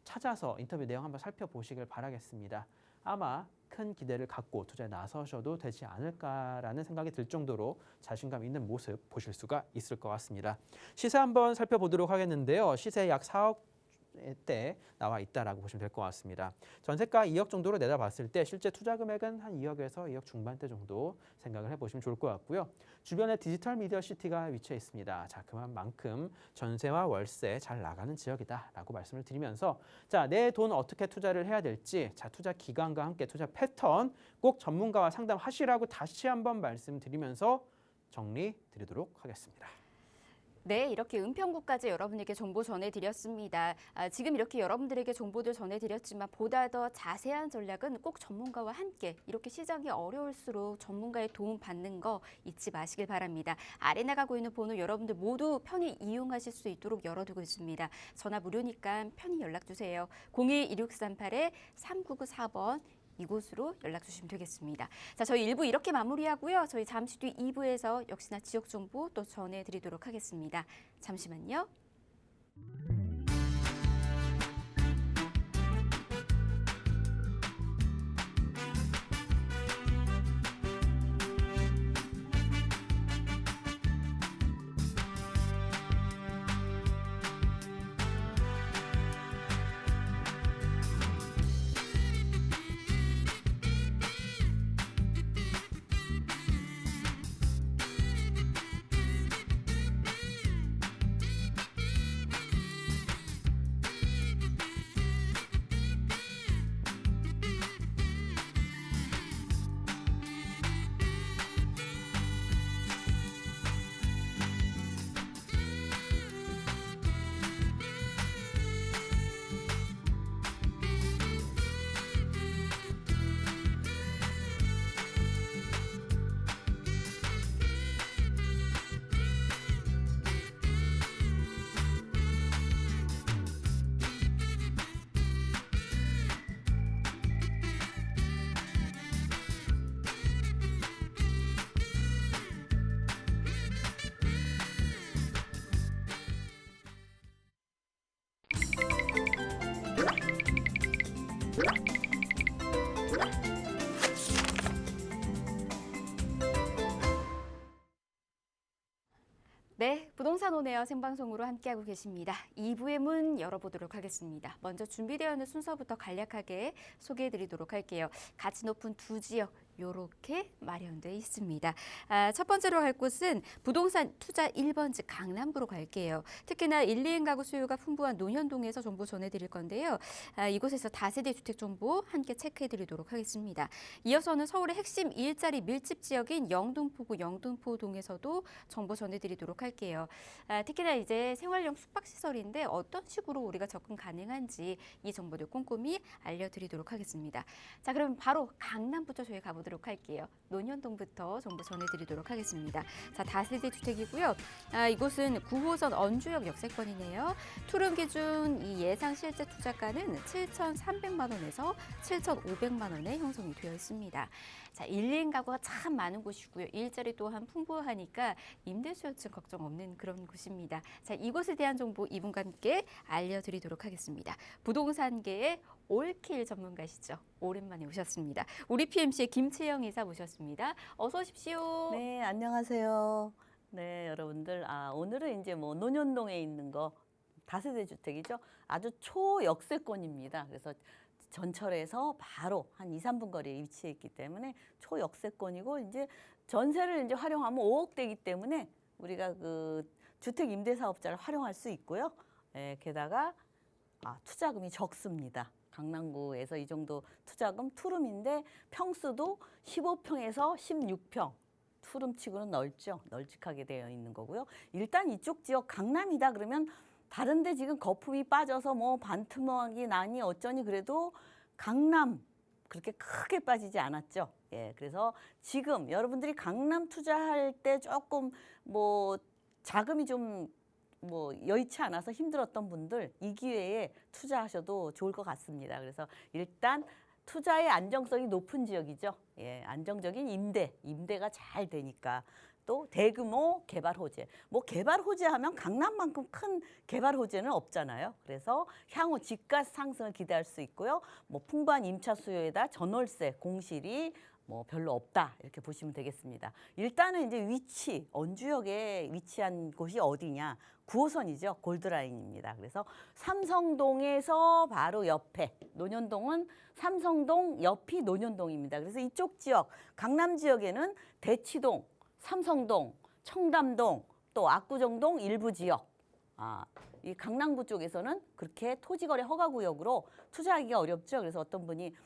찾아서 인터뷰 내용 한번 살펴보시길 바라겠습니다. 아마 큰 기대를 갖고 투자에 나서셔도 되지 않을까라는 생각이 들 정도로 자신감 있는 모습 보실 수가 있을 것 같습니다. 시세 한번 살펴보도록 하겠는데요. 시세 약 4억대 나와 있다라고 보시면 될 것 같습니다. 전세가 2억 정도로 내다봤을 때 실제 투자 금액은 한 2억에서 2억 중반대 정도 생각을 해보시면 좋을 것 같고요. 주변에 디지털 미디어 시티가 위치해 있습니다. 자, 그만큼 전세와 월세 잘 나가는 지역이다라고 말씀을 드리면서 자, 내 돈 어떻게 투자를 해야 될지 자, 투자 기간과 함께 투자 패턴 꼭 전문가와 상담하시라고 다시 한번 말씀드리면서 정리 드리도록 하겠습니다. 네, 이렇게 은평구까지 여러분에게 정보 전해드렸습니다. 지금 이렇게 여러분들에게 정보들 전해드렸지만 보다 더 자세한 전략은 꼭 전문가와 함께 이렇게 시장이 어려울수록 전문가의 도움 받는 거 잊지 마시길 바랍니다. 아래 나가고 있는 번호 여러분들 모두 편히 이용하실 수 있도록 열어두고 있습니다. 전화 무료니까 편히 연락주세요. 02-1638-3994번 이곳으로 연락 주시면 되겠습니다. 자, 저희 1부 이렇게 마무리하고요. 저희 잠시 뒤 2부에서 역시나 지역 정보 또 전해드리도록 하겠습니다. 잠시만요. 네, 부동산 오네어 생방송으로 함께하고 계십니다. 2부의 문 열어보도록 하겠습니다. 먼저 준비되어 있는 순서부터 간략하게 소개해드리도록 할게요. 가치 높은 두 지역 요렇게 마련되어 있습니다. 첫 번째로 갈 곳은 부동산 투자 1번지 강남구로 갈게요. 특히나 1, 2인 가구 수요가 풍부한 논현동에서 정보 전해드릴 건데요. 이곳에서 다세대 주택 정보 함께 체크해드리도록 하겠습니다. 이어서는 서울의 핵심 일자리 밀집 지역인 영등포구 영등포동에서도 정보 전해드리도록 할게요. 특히나 이제 생활용 숙박시설인데 어떤 식으로 우리가 접근 가능한지 이 정보들 꼼꼼히 알려드리도록 하겠습니다. 자, 그럼 바로 강남부터 저희 가보도록 할게요. 논현동부터 정보 전해드리도록 하겠습니다. 자, 다세대 주택이고요. 이곳은 9호선 언주역 역세권이네요. 투룸 기준 이 예상 실제 투자가는 7,300만 원에서 7,500만 원에 형성이 되어 있습니다. 자, 1, 2인 가구가 참 많은 곳이고요. 일자리 또한 풍부하니까 임대수요층 걱정 없는 그런 곳입니다. 자, 이곳에 대한 정보 이분과 함께 알려드리도록 하겠습니다. 부동산계의 올킬 전문가시죠. 오랜만에 오셨습니다. 우리 PMC의 김채영 이사 모셨습니다. 어서 오십시오. 네, 안녕하세요. 네, 여러분들. 오늘은 이제 뭐 논현동에 있는 거 다세대 주택이죠. 아주 초역세권입니다. 그래서 전철에서 바로 한 2, 3분 거리에 위치해 있기 때문에 초역세권이고 이제 전세를 이제 활용하면 5억대이기 때문에 우리가 그 주택 임대 사업자를 활용할 수 있고요. 게다가 투자금이 적습니다. 강남구에서 이 정도 투자금 투룸인데 평수도 15평에서 16평. 투룸치고는 넓죠. 널찍하게 되어 있는 거고요. 일단 이쪽 지역 강남이다 그러면 다른데 지금 거품이 빠져서 뭐 반토막이 나니 어쩌니 그래도 강남 그렇게 크게 빠지지 않았죠. 예, 그래서 지금 여러분들이 강남 투자할 때 조금 뭐 자금이 좀 뭐 여의치 않아서 힘들었던 분들 이 기회에 투자하셔도 좋을 것 같습니다. 그래서 일단 투자의 안정성이 높은 지역이죠. 예, 안정적인 임대가 잘 되니까 또 대규모 개발 호재. 뭐 개발 호재 하면 강남만큼 큰 개발 호재는 없잖아요. 그래서 향후 집값 상승을 기대할 수 있고요. 뭐 풍부한 임차 수요에다 전월세 공실이 뭐 별로 없다 이렇게 보시면 되겠습니다. 일단은 이제 위치 원주역에 위치한 곳이 어디냐 9호선이죠. 골드라인입니다. 그래서 삼성동에서 바로 옆에 논현동은 삼성동 옆이 논현동입니다. 그래서 이쪽 지역 강남 지역에는 대치동, 삼성동, 청담동 또 압구정동 일부 지역 이 강남구 쪽에서는 그렇게 토지거래 허가구역으로 투자하기가 어렵죠. 그래서 어떤 분이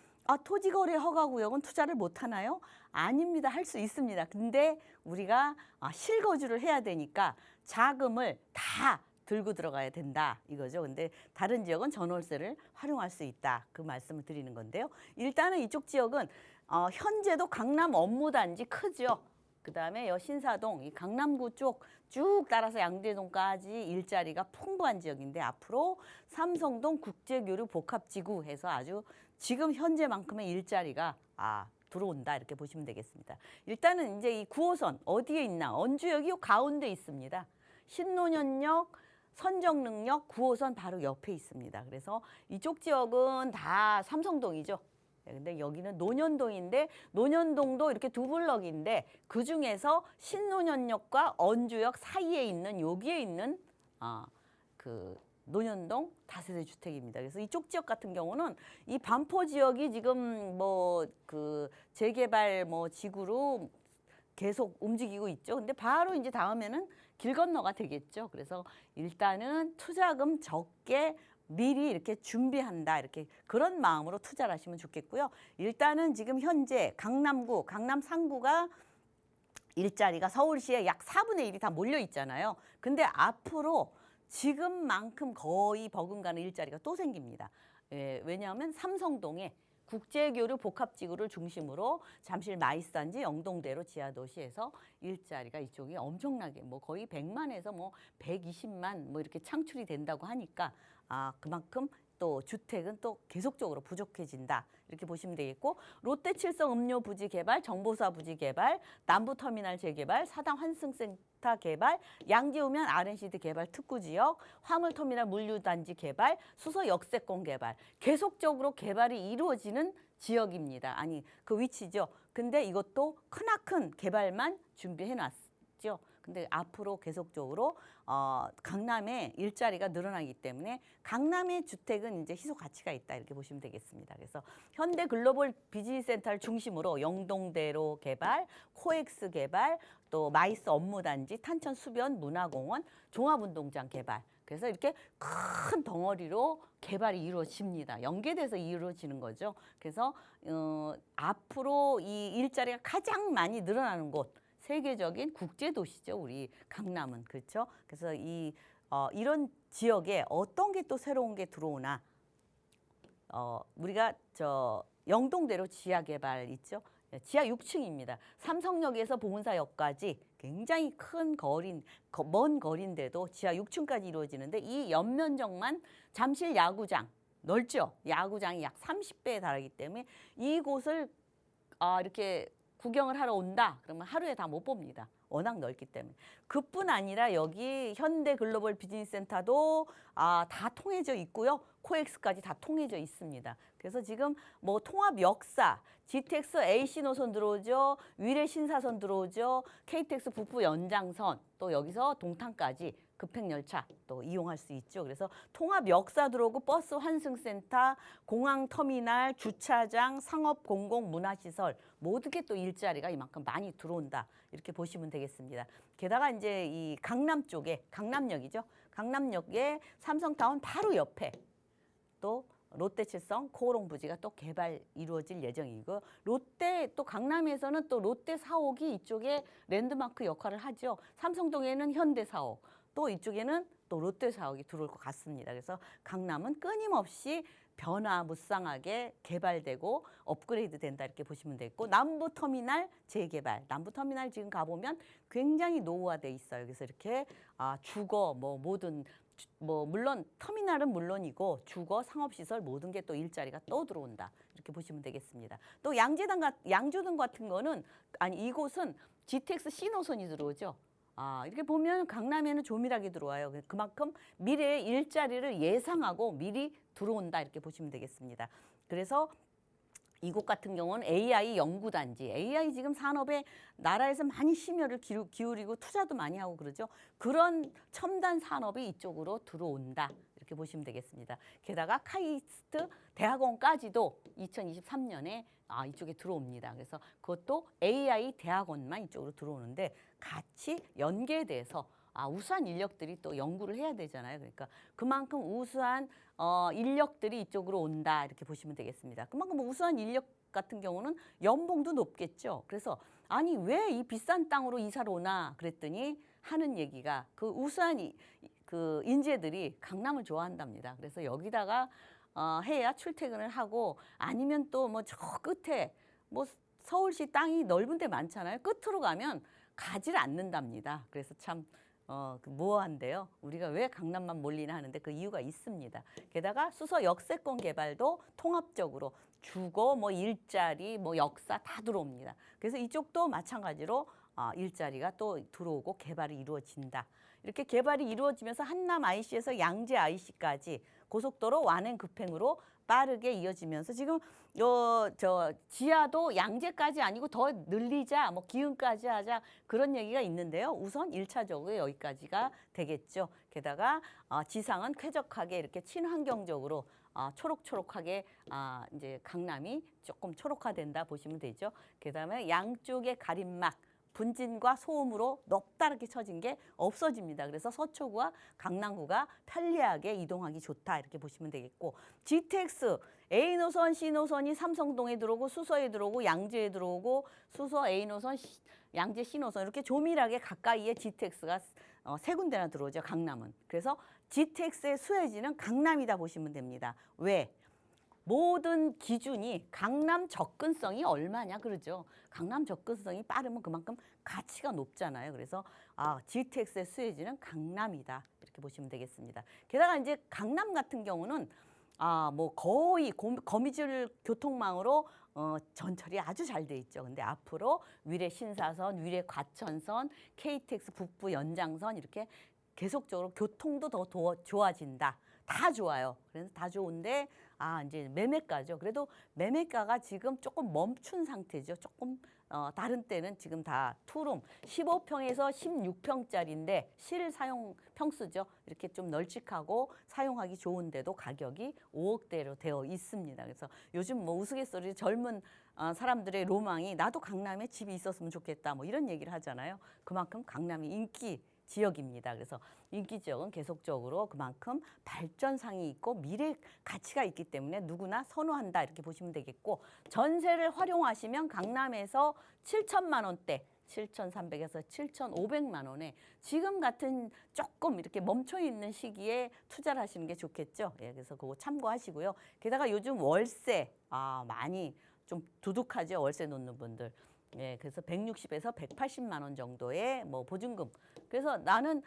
토지거래 허가구역은 투자를 못하나요? 아닙니다. 할 수 있습니다. 근데 우리가 실거주를 해야 되니까 자금을 다 들고 들어가야 된다 이거죠. 근데 다른 지역은 전월세를 활용할 수 있다. 그 말씀을 드리는 건데요. 일단은 이쪽 지역은 현재도 강남 업무단지 크죠. 그다음에 신사동, 이 강남구 쪽 쭉 따라서 양재동까지 일자리가 풍부한 지역인데 앞으로 삼성동 국제교류 복합지구 해서 아주 지금 현재만큼의 일자리가 들어온다 이렇게 보시면 되겠습니다. 일단은 이제 이 9호선 어디에 있나? 언주역이 가운데 있습니다. 신논현역, 선정릉역 9호선 바로 옆에 있습니다. 그래서 이쪽 지역은 다 삼성동이죠. 근데 여기는 논현동인데 논현동도 이렇게 두 블럭인데 그중에서 신논현역과 언주역 사이에 있는 여기에 있는 그 논현동 다세대 주택입니다. 그래서 이쪽 지역 같은 경우는 이 반포 지역이 지금 뭐 그 재개발 뭐 지구로 계속 움직이고 있죠. 근데 바로 이제 다음에는 길 건너가 되겠죠. 그래서 일단은 투자금 적게 미리 이렇게 준비한다 이렇게 그런 마음으로 투자를 하시면 좋겠고요. 일단은 지금 현재 강남구, 강남 상구가 일자리가 서울시에 약 4분의 1이 다 몰려 있잖아요. 근데 앞으로 지금만큼 거의 버금가는 일자리가 또 생깁니다. 왜냐하면 삼성동에 국제교류 복합지구를 중심으로 잠실 마이스단지 영동대로 지하도시에서 일자리가 이쪽이 엄청나게 뭐 거의 100만에서 뭐 120만 뭐 이렇게 창출이 된다고 하니까 그만큼 또 주택은 또 계속적으로 부족해진다. 이렇게 보시면 되겠고 롯데칠성 음료 부지 개발, 정보사 부지 개발, 남부터미널 재개발, 사당 환승센터 개발, 양재우면 RNCD 개발 특구지역, 화물터미널 물류단지 개발, 수서 역세권 개발 계속적으로 개발이 이루어지는 지역입니다. 아니 그 위치죠. 근데 이것도 크나큰 개발만 준비해 놨죠. 근데 앞으로 계속적으로 강남에 일자리가 늘어나기 때문에 강남의 주택은 이제 희소 가치가 있다 이렇게 보시면 되겠습니다. 그래서 현대 글로벌 비즈니스 센터를 중심으로 영동대로 개발, 코엑스 개발, 또 마이스 업무단지, 탄천 수변 문화공원, 종합운동장 개발. 그래서 이렇게 큰 덩어리로 개발이 이루어집니다. 연계돼서 이루어지는 거죠. 그래서 앞으로 이 일자리가 가장 많이 늘어나는 곳. 세계적인 국제 도시죠. 우리 강남은 그렇죠. 그래서 이런 지역에 어떤 게 또 새로운 게 들어오나 우리가 영동대로 지하 개발 있죠. 지하 6층입니다. 삼성역에서 봉은사역까지 굉장히 큰 먼 거리인데도 지하 6층까지 이루어지는데 이 연면적만 잠실 야구장 넓죠. 야구장이 약 30배에 달하기 때문에 이곳을 이렇게 구경을 하러 온다 그러면 하루에 다 못 봅니다. 워낙 넓기 때문에. 그뿐 아니라 여기 현대 글로벌 비즈니스 센터도 다 통해져 있고요. 코엑스까지 다 통해져 있습니다. 그래서 지금 뭐 통합 역사, GTX AC 노선 들어오죠. 위례 신사선 들어오죠. KTX 북부 연장선 또 여기서 동탄까지 급행열차 또 이용할 수 있죠. 그래서 통합 역사 들어오고 버스 환승센터, 공항터미널, 주차장, 상업 공공 문화시설 모든 게 또 일자리가 이만큼 많이 들어온다. 이렇게 보시면 되겠습니다. 게다가 이제 이 강남 쪽에 강남역이죠. 강남역의 삼성타운 바로 옆에 또 롯데칠성 코오롱 부지가 또 개발 이루어질 예정이고 롯데 또 강남에서는 또 롯데 사옥이 이쪽에 랜드마크 역할을 하죠. 삼성동에는 현대 사옥, 또 이쪽에는 또 롯데 사옥이 들어올 것 같습니다. 그래서 강남은 끊임없이 변화무쌍하게 개발되고 업그레이드 된다 이렇게 보시면 되겠고 남부터미널 재개발, 남부터미널 지금 가보면 굉장히 노후화돼 있어요. 그래서 이렇게 주거 뭐 모든 뭐 물론 터미널은 물론이고 주거 상업시설 모든 게 또 일자리가 또 들어온다 이렇게 보시면 되겠습니다. 또 양주등 같은 거는 아니 이곳은 GTX C노선이 들어오죠. 이렇게 보면 강남에는 조밀하게 들어와요. 그만큼 미래의 일자리를 예상하고 미리 들어온다 이렇게 보시면 되겠습니다. 그래서 이곳 같은 경우는 AI 연구단지, AI 지금 산업에 나라에서 많이 심혈을 기울이고 투자도 많이 하고 그러죠. 그런 첨단 산업이 이쪽으로 들어온다 이렇게 보시면 되겠습니다. 게다가 카이스트 대학원까지도 2023년에 이쪽에 들어옵니다. 그래서 그것도 AI 대학원만 이쪽으로 들어오는데 같이 연계돼서 우수한 인력들이 또 연구를 해야 되잖아요. 그러니까 그만큼 우수한 인력들이 이쪽으로 온다 이렇게 보시면 되겠습니다. 그만큼 우수한 인력 같은 경우는 연봉도 높겠죠. 그래서 아니 왜 이 비싼 땅으로 이사를 오나 그랬더니 하는 얘기가 그 우수한 그 인재들이 강남을 좋아한답니다. 그래서 여기다가 해야 출퇴근을 하고 아니면 또 뭐 저 끝에 뭐 서울시 땅이 넓은 데 많잖아요. 끝으로 가면 가지를 않는답니다. 그래서 참 모호한데요. 우리가 왜 강남만 몰리나 하는데 그 이유가 있습니다. 게다가 수서 역세권 개발도 통합적으로 주거, 뭐 일자리, 뭐 역사 다 들어옵니다. 그래서 이쪽도 마찬가지로 일자리가 또 들어오고 개발이 이루어진다. 이렇게 개발이 이루어지면서 한남 IC에서 양재 IC까지 고속도로 완행 급행으로 빠르게 이어지면서 지금 저 지하도 양재까지 아니고 더 늘리자, 뭐 기흥까지 하자 그런 얘기가 있는데요. 우선 1차적으로 여기까지가 되겠죠. 게다가 지상은 쾌적하게 이렇게 친환경적으로 초록초록하게 이제 강남이 조금 초록화된다 보시면 되죠. 그다음에 양쪽의 가림막 분진과 소음으로 높다랗게 쳐진 게 없어집니다. 그래서 서초구와 강남구가 편리하게 이동하기 좋다 이렇게 보시면 되겠고 GTX A노선, C노선이 삼성동에 들어오고 수서에 들어오고 양재에 들어오고 수서 A노선, 양재 C노선 이렇게 조밀하게 가까이에 GTX가 세 군데나 들어오죠. 강남은. 그래서 GTX의 수혜지는 강남이다 보시면 됩니다. 왜? 모든 기준이 강남 접근성이 얼마냐 그러죠. 강남 접근성이 빠르면 그만큼 가치가 높잖아요. 그래서 GTX의 수혜지는 강남이다 이렇게 보시면 되겠습니다. 게다가 이제 강남 같은 경우는 뭐 거의 거미줄 교통망으로 전철이 아주 잘 돼 있죠. 근데 앞으로 위례 신사선, 위례 과천선, KTX 북부 연장선 이렇게 계속적으로 교통도 더 좋아진다. 다 좋아요. 그래서 다 좋은데 이제 매매가죠. 그래도 매매가가 지금 조금 멈춘 상태죠. 조금 다른 때는 지금 다 투룸 15평에서 16평짜리인데 실사용 평수죠. 이렇게 좀 널찍하고 사용하기 좋은데도 가격이 5억대로 되어 있습니다. 그래서 요즘 뭐 우스갯소리 젊은 사람들의 로망이 나도 강남에 집이 있었으면 좋겠다 뭐 이런 얘기를 하잖아요. 그만큼 강남이 인기 지역입니다. 그래서 인기 지역은 계속적으로 그만큼 발전상이 있고 미래 가치가 있기 때문에 누구나 선호한다 이렇게 보시면 되겠고 전세를 활용하시면 강남에서 7천만 원대 7,300에서 7,500만 원에 지금 같은 조금 이렇게 멈춰 있는 시기에 투자를 하시는 게 좋겠죠. 예, 그래서 그거 참고하시고요. 게다가 요즘 월세 많이 좀 두둑하죠. 월세 놓는 분들. 예, 그래서 160에서 180만 원 정도의 뭐 보증금. 그래서 나는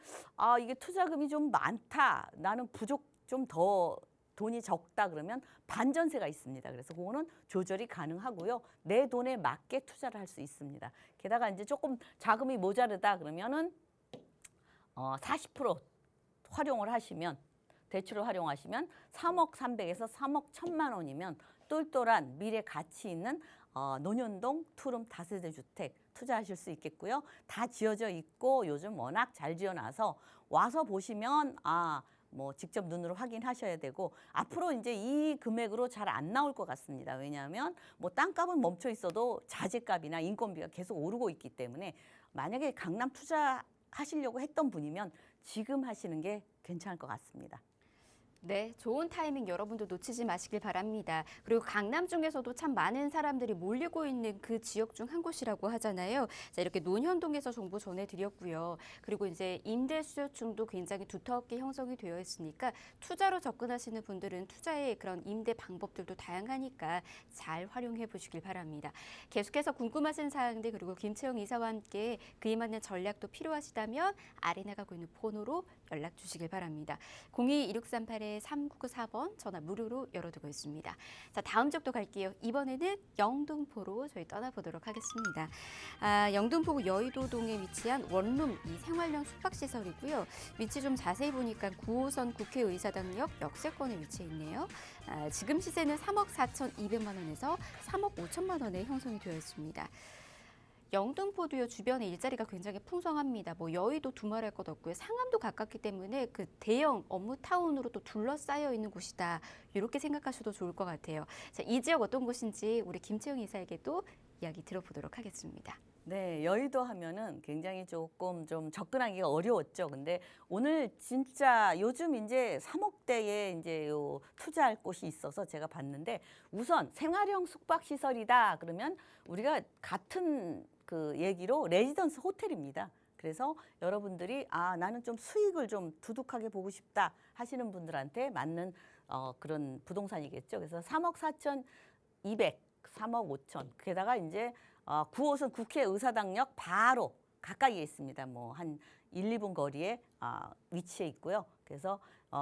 이게 투자금이 좀 많다. 나는 부족 좀 더 돈이 적다 그러면 반전세가 있습니다. 그래서 그거는 조절이 가능하고요. 내 돈에 맞게 투자를 할 수 있습니다. 게다가 이제 조금 자금이 모자르다 그러면은 40% 활용을 하시면 대출을 활용하시면 3억 300에서 3억 1천만 원이면 똘똘한 미래 가치 있는 논현동 투룸 다세대 주택 투자하실 수 있겠고요. 다 지어져 있고 요즘 워낙 잘 지어놔서 와서 보시면 뭐 직접 눈으로 확인하셔야 되고 앞으로 이제 이 금액으로 잘 안 나올 것 같습니다. 왜냐하면 뭐 땅값은 멈춰 있어도 자재값이나 인건비가 계속 오르고 있기 때문에 만약에 강남 투자하시려고 했던 분이면 지금 하시는 게 괜찮을 것 같습니다. 네, 좋은 타이밍 여러분도 놓치지 마시길 바랍니다. 그리고 강남 중에서도 참 많은 사람들이 몰리고 있는 그 지역 중 한 곳이라고 하잖아요. 자, 이렇게 논현동에서 정보 전해드렸고요. 그리고 이제 임대 수요층도 굉장히 두텁게 형성이 되어 있으니까 투자로 접근하시는 분들은 투자의 그런 임대 방법들도 다양하니까 잘 활용해 보시길 바랍니다. 계속해서 궁금하신 사항들 그리고 김채영 이사와 함께 그에 맞는 전략도 필요하시다면 아래 나가고 있는 번호로 연락 주시길 바랍니다. 02-2638-3994번 전화 무료로 열어두고 있습니다. 자, 다음 쪽도 갈게요. 이번에는 영등포로 저희 떠나보도록 하겠습니다. 영등포구 여의도동에 위치한 원룸 이 생활형 숙박시설이고요. 위치 좀 자세히 보니까 9호선 국회의사당역 역세권에 위치해 있네요. 지금 시세는 3억 4,200만 원에서 3억 5천만 원에 형성이 되어 있습니다. 영등포도요 주변에 일자리가 굉장히 풍성합니다. 뭐 여의도 두말할 것 없고요. 상암도 가깝기 때문에 그 대형 업무 타운으로 또 둘러싸여 있는 곳이다. 이렇게 생각하셔도 좋을 것 같아요. 자, 이 지역 어떤 곳인지 우리 김채영 이사에게도 이야기 들어보도록 하겠습니다. 네, 여의도 하면은 굉장히 조금 좀 접근하기가 어려웠죠. 근데 오늘 진짜 요즘 이제 3억대에 이제 요 투자할 곳이 있어서 제가 봤는데 우선 생활형 숙박시설이다 그러면 우리가 같은 그 얘기로 레지던스 호텔입니다. 그래서 여러분들이 나는 좀 수익을 좀 두둑하게 보고 싶다 하시는 분들한테 맞는 그런 부동산이겠죠. 그래서 3억 4,200, 3억 5천. 게다가 이제 9호선 국회의사당역 바로 가까이에 있습니다. 뭐 한 1, 2분 거리에 위치해 있고요. 그래서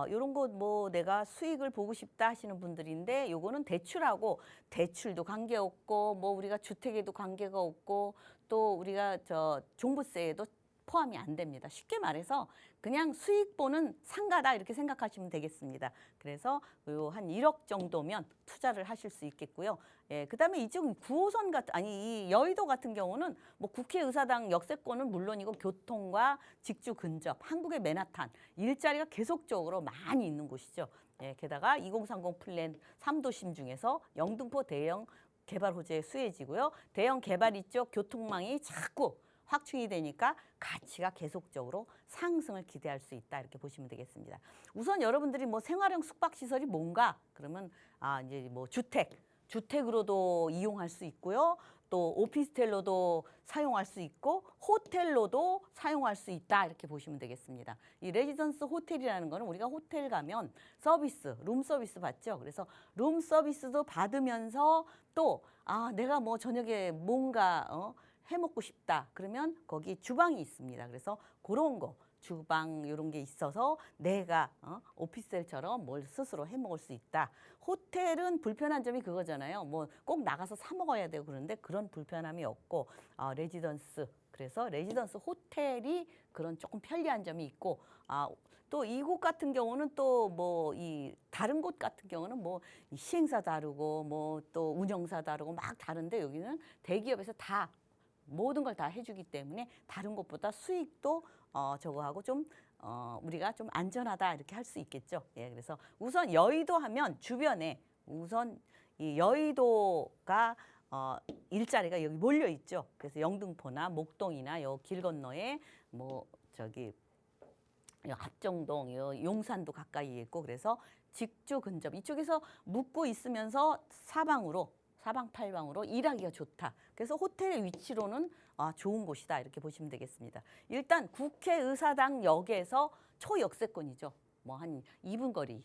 이런 거 뭐 내가 수익을 보고 싶다 하시는 분들인데 요거는 대출하고 대출도 관계없고 뭐 우리가 주택에도 관계가 없고 또 우리가 저 종부세에도 포함이 안 됩니다. 쉽게 말해서 그냥 수익 보는 상가다 이렇게 생각하시면 되겠습니다. 그래서 요 한 1억 정도면 투자를 하실 수 있겠고요. 예, 그다음에 이쪽 9호선 이 여의도 같은 경우는 뭐 국회의사당 역세권은 물론이고 교통과 직주 근접, 한국의 맨하탄 일자리가 계속적으로 많이 있는 곳이죠. 예, 게다가 2030 플랜 3도심 중에서 영등포 대형 개발 호재의 수혜지고요. 대형 개발 이쪽 교통망이 자꾸 확충이 되니까 가치가 계속적으로 상승을 기대할 수 있다 이렇게 보시면 되겠습니다. 우선 여러분들이 뭐 생활형 숙박시설이 뭔가 그러면 이제 뭐 주택으로도 이용할 수 있고요. 또 오피스텔로도 사용할 수 있고 호텔로도 사용할 수 있다 이렇게 보시면 되겠습니다. 이 레지던스 호텔이라는 거는 우리가 호텔 가면 서비스, 룸 서비스 받죠. 그래서 룸 서비스도 받으면서 또 내가 뭐 저녁에 뭔가 해먹고 싶다. 그러면 거기 주방이 있습니다. 그래서 그런 거 주방 이런 게 있어서 내가 오피스텔처럼 뭘 스스로 해먹을 수 있다. 호텔은 불편한 점이 그거잖아요. 뭐 꼭 나가서 사 먹어야 되고 그런데 그런 불편함이 없고 레지던스 그래서 레지던스 호텔이 그런 조금 편리한 점이 있고 또 이곳 같은 경우는 또 뭐 이 다른 곳 같은 경우는 뭐 시행사 다르고 뭐 또 운영사 다르고 막 다른데 여기는 대기업에서 다 모든 걸 다 해주기 때문에 다른 곳보다 수익도 저거하고 좀 우리가 좀 안전하다 이렇게 할 수 있겠죠. 예, 그래서 우선 여의도 하면 주변에 우선 이 여의도가 일자리가 여기 몰려 있죠. 그래서 영등포나 목동이나 요 길 건너에 뭐 저기 합정동, 용산도 가까이에 있고 그래서 직주 근접 이쪽에서 묵고 있으면서 사방팔방으로 일하기가 좋다. 그래서 호텔의 위치로는 좋은 곳이다 이렇게 보시면 되겠습니다. 일단 국회의사당역에서 초역세권이죠. 뭐 한 2분 거리,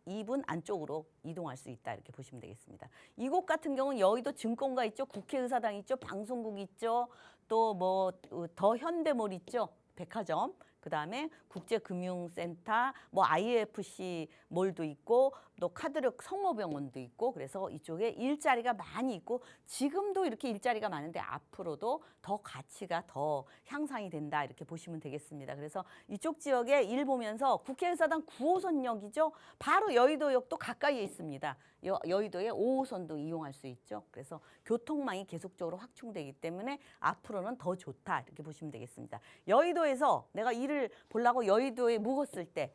2분 안쪽으로 이동할 수 있다 이렇게 보시면 되겠습니다. 이곳 같은 경우는 여의도 증권가 있죠, 국회의사당 있죠, 방송국 있죠, 또 뭐 더 현대몰 있죠, 백화점. 그다음에 국제금융센터, 뭐 IFC 몰도 있고 또 카드력 성모병원도 있고 그래서 이쪽에 일자리가 많이 있고 지금도 이렇게 일자리가 많은데 앞으로도 더 가치가 더 향상이 된다 이렇게 보시면 되겠습니다. 그래서 이쪽 지역에 일 보면서 국회의사당 9호선역이죠. 바로 여의도역도 가까이에 있습니다. 여의도에 5호선도 이용할 수 있죠. 그래서 교통망이 계속적으로 확충되기 때문에 앞으로는 더 좋다 이렇게 보시면 되겠습니다. 여의도에서 내가 일을 보려고 여의도에 묵었을 때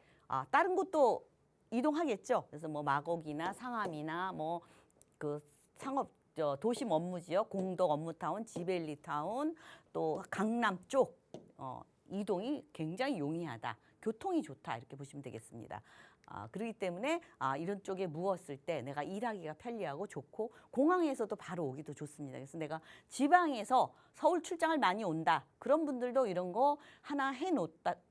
다른 곳도 이동하겠죠. 그래서 뭐 마곡이나 상암이나 뭐 그 상업 도심 업무지역, 공덕 업무타운, 지벨리타운, 또 강남 쪽 이동이 굉장히 용이하다. 교통이 좋다 이렇게 보시면 되겠습니다. 그렇기 때문에 이런 쪽에 묵었을 때 내가 일하기가 편리하고 좋고 공항에서도 바로 오기도 좋습니다. 그래서 내가 지방에서 서울 출장을 많이 온다. 그런 분들도 이런 거 하나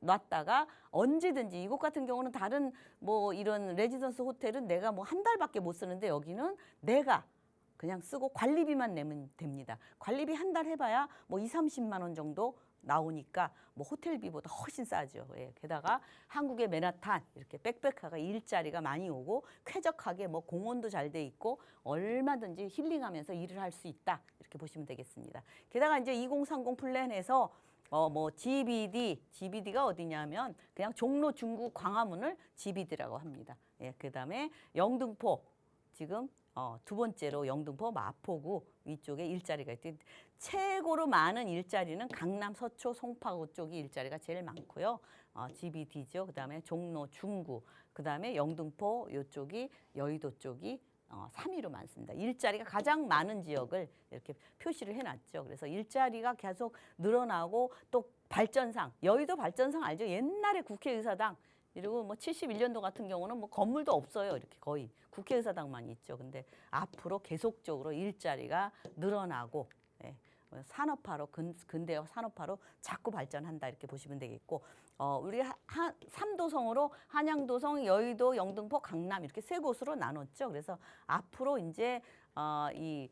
놨다가 언제든지 이곳 같은 경우는 다른 뭐 이런 레지던스 호텔은 내가 뭐 한 달밖에 못 쓰는데 여기는 내가 그냥 쓰고 관리비만 내면 됩니다. 관리비 한 달 해봐야 뭐 2, 30만 원 정도 나오니까 뭐 호텔비보다 훨씬 싸죠. 예. 게다가 한국의 맨하탄 이렇게 빽빽하게 일자리가 많이 오고 쾌적하게 뭐 공원도 잘 돼 있고 얼마든지 힐링하면서 일을 할 수 있다 이렇게 보시면 되겠습니다. 게다가 이제 2030 플랜에서 뭐 GBD가 어디냐면 그냥 종로, 중구, 광화문을 GBD라고 합니다. 예. 그다음에 영등포 지금 두 번째로 영등포, 마포구 위쪽에 일자리가 있대. 최고로 많은 일자리는 강남, 서초, 송파구 쪽이 일자리가 제일 많고요. GBD죠. 그다음에 종로, 중구, 그다음에 영등포 이쪽이 여의도 쪽이 3위로 많습니다. 일자리가 가장 많은 지역을 이렇게 표시를 해놨죠. 그래서 일자리가 계속 늘어나고 또 발전상, 여의도 발전상 알죠? 옛날에 국회의사당 그리고 뭐 71년도 같은 경우는 뭐 건물도 없어요. 이렇게 거의 국회의사당만 있죠. 근데 앞으로 계속적으로 일자리가 늘어나고 산업화로 근대화 산업화로 자꾸 발전한다 이렇게 보시면 되겠고 우리 3도성으로 한양도성, 여의도, 영등포, 강남 이렇게 세 곳으로 나눴죠. 그래서 앞으로 이제 이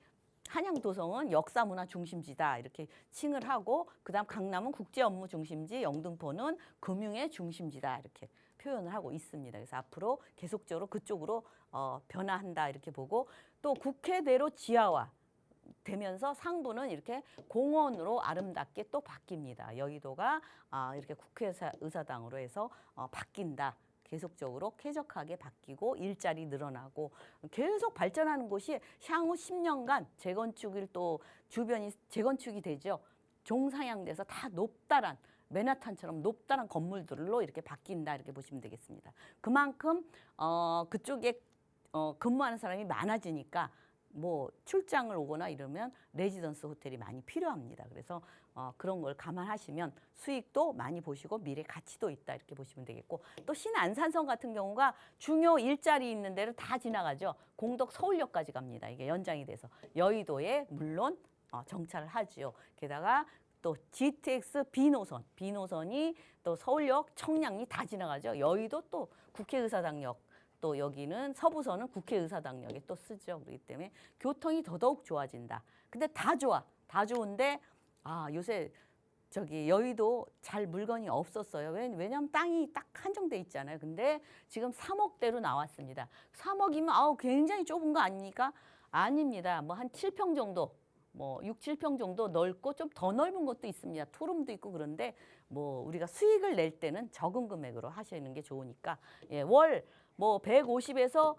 한양도성은 역사문화 중심지다 이렇게 칭을 하고 그다음 강남은 국제업무 중심지, 영등포는 금융의 중심지다 이렇게 표현을 하고 있습니다. 그래서 앞으로 계속적으로 그쪽으로 변화한다 이렇게 보고 또 국회대로 지하화 되면서 상부는 이렇게 공원으로 아름답게 또 바뀝니다. 여의도가 이렇게 국회의사당으로 해서 바뀐다. 계속적으로 쾌적하게 바뀌고 일자리 늘어나고 계속 발전하는 곳이 향후 10년간 재건축을 또 주변이 재건축이 되죠. 종상향돼서 다 높다란 맨하탄처럼 높다란 건물들로 이렇게 바뀐다 이렇게 보시면 되겠습니다. 그만큼 그쪽에 근무하는 사람이 많아지니까 뭐 출장을 오거나 이러면 레지던스 호텔이 많이 필요합니다. 그래서 그런 걸 감안하시면 수익도 많이 보시고 미래 가치도 있다 이렇게 보시면 되겠고 또 신안산선 같은 경우가 중요 일자리 있는 데를 다 지나가죠. 공덕 서울역까지 갑니다. 이게 연장이 돼서 여의도에 물론 정차를 하지요. 게다가 또 GTX B노선이 또 서울역, 청량리 다 지나가죠. 여의도 또 국회의사당역 또 여기는 서부선은 국회의사당역에 또 쓰죠. 그렇기 때문에 교통이 더더욱 좋아진다. 근데 다 좋아. 다 좋은데 요새 저기 여의도 잘 물건이 없었어요. 왜냐하면 땅이 딱 한정돼 있잖아요. 근데 지금 3억대로 나왔습니다. 3억이면 굉장히 좁은 거 아닙니까? 아닙니다. 뭐 한 7평 정도, 뭐 6, 7평 정도 넓고 좀 더 넓은 것도 있습니다. 투룸도 있고 그런데 뭐 우리가 수익을 낼 때는 적은 금액으로 하시는 게 좋으니까 월 뭐 150에서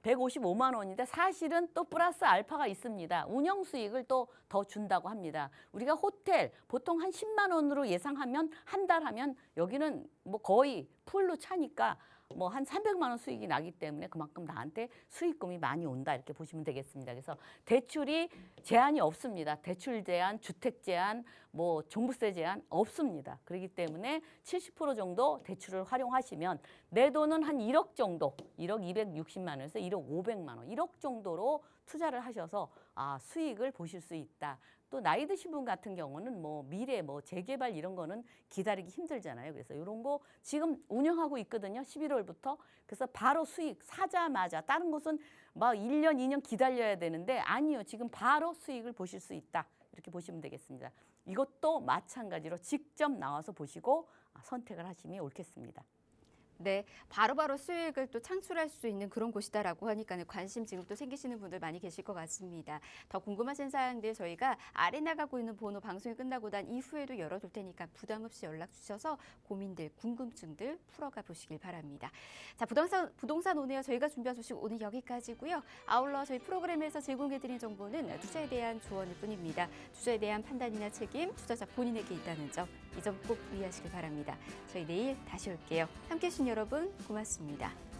155만 원인데 사실은 또 플러스 알파가 있습니다. 운영 수익을 또 더 준다고 합니다. 우리가 호텔 보통 한 10만 원으로 예상하면 한 달 하면 여기는 뭐 거의 풀로 차니까 뭐 한 300만 원 수익이 나기 때문에 그만큼 나한테 수익금이 많이 온다 이렇게 보시면 되겠습니다. 그래서 대출이 제한이 없습니다. 대출 제한, 주택 제한, 뭐 종부세 제한 없습니다. 그렇기 때문에 70% 정도 대출을 활용하시면 내 돈은 한 1억 정도, 1억 260만 원에서 1억 500만 원, 1억 정도로 투자를 하셔서 수익을 보실 수 있다. 또 나이 드신 분 같은 경우는 뭐 미래 뭐 재개발 이런 거는 기다리기 힘들잖아요. 그래서 이런 거 지금 운영하고 있거든요. 11월부터. 그래서 바로 수익 사자마자 다른 곳은 막 1년, 2년 기다려야 되는데 아니요. 지금 바로 수익을 보실 수 있다. 이렇게 보시면 되겠습니다. 이것도 마찬가지로 직접 나와서 보시고 선택을 하시면 옳겠습니다. 네, 바로바로 수익을 또 창출할 수 있는 그런 곳이다라고 하니까 관심 지금 또 생기시는 분들 많이 계실 것 같습니다. 더 궁금하신 사항들 저희가 아래 나가고 있는 번호 방송이 끝나고 난 이후에도 열어둘 테니까 부담 없이 연락 주셔서 고민들, 궁금증들 풀어가 보시길 바랍니다. 자, 부동산 오네요. 저희가 준비한 소식 오늘 여기까지고요. 아울러 저희 프로그램에서 제공해드린 정보는 투자에 대한 조언일 뿐입니다. 투자에 대한 판단이나 책임, 투자자 본인에게 있다는 점, 이 점 꼭 이해하시길 바랍니다. 저희 내일 다시 올게요. 함께해 주신 여러분 고맙습니다.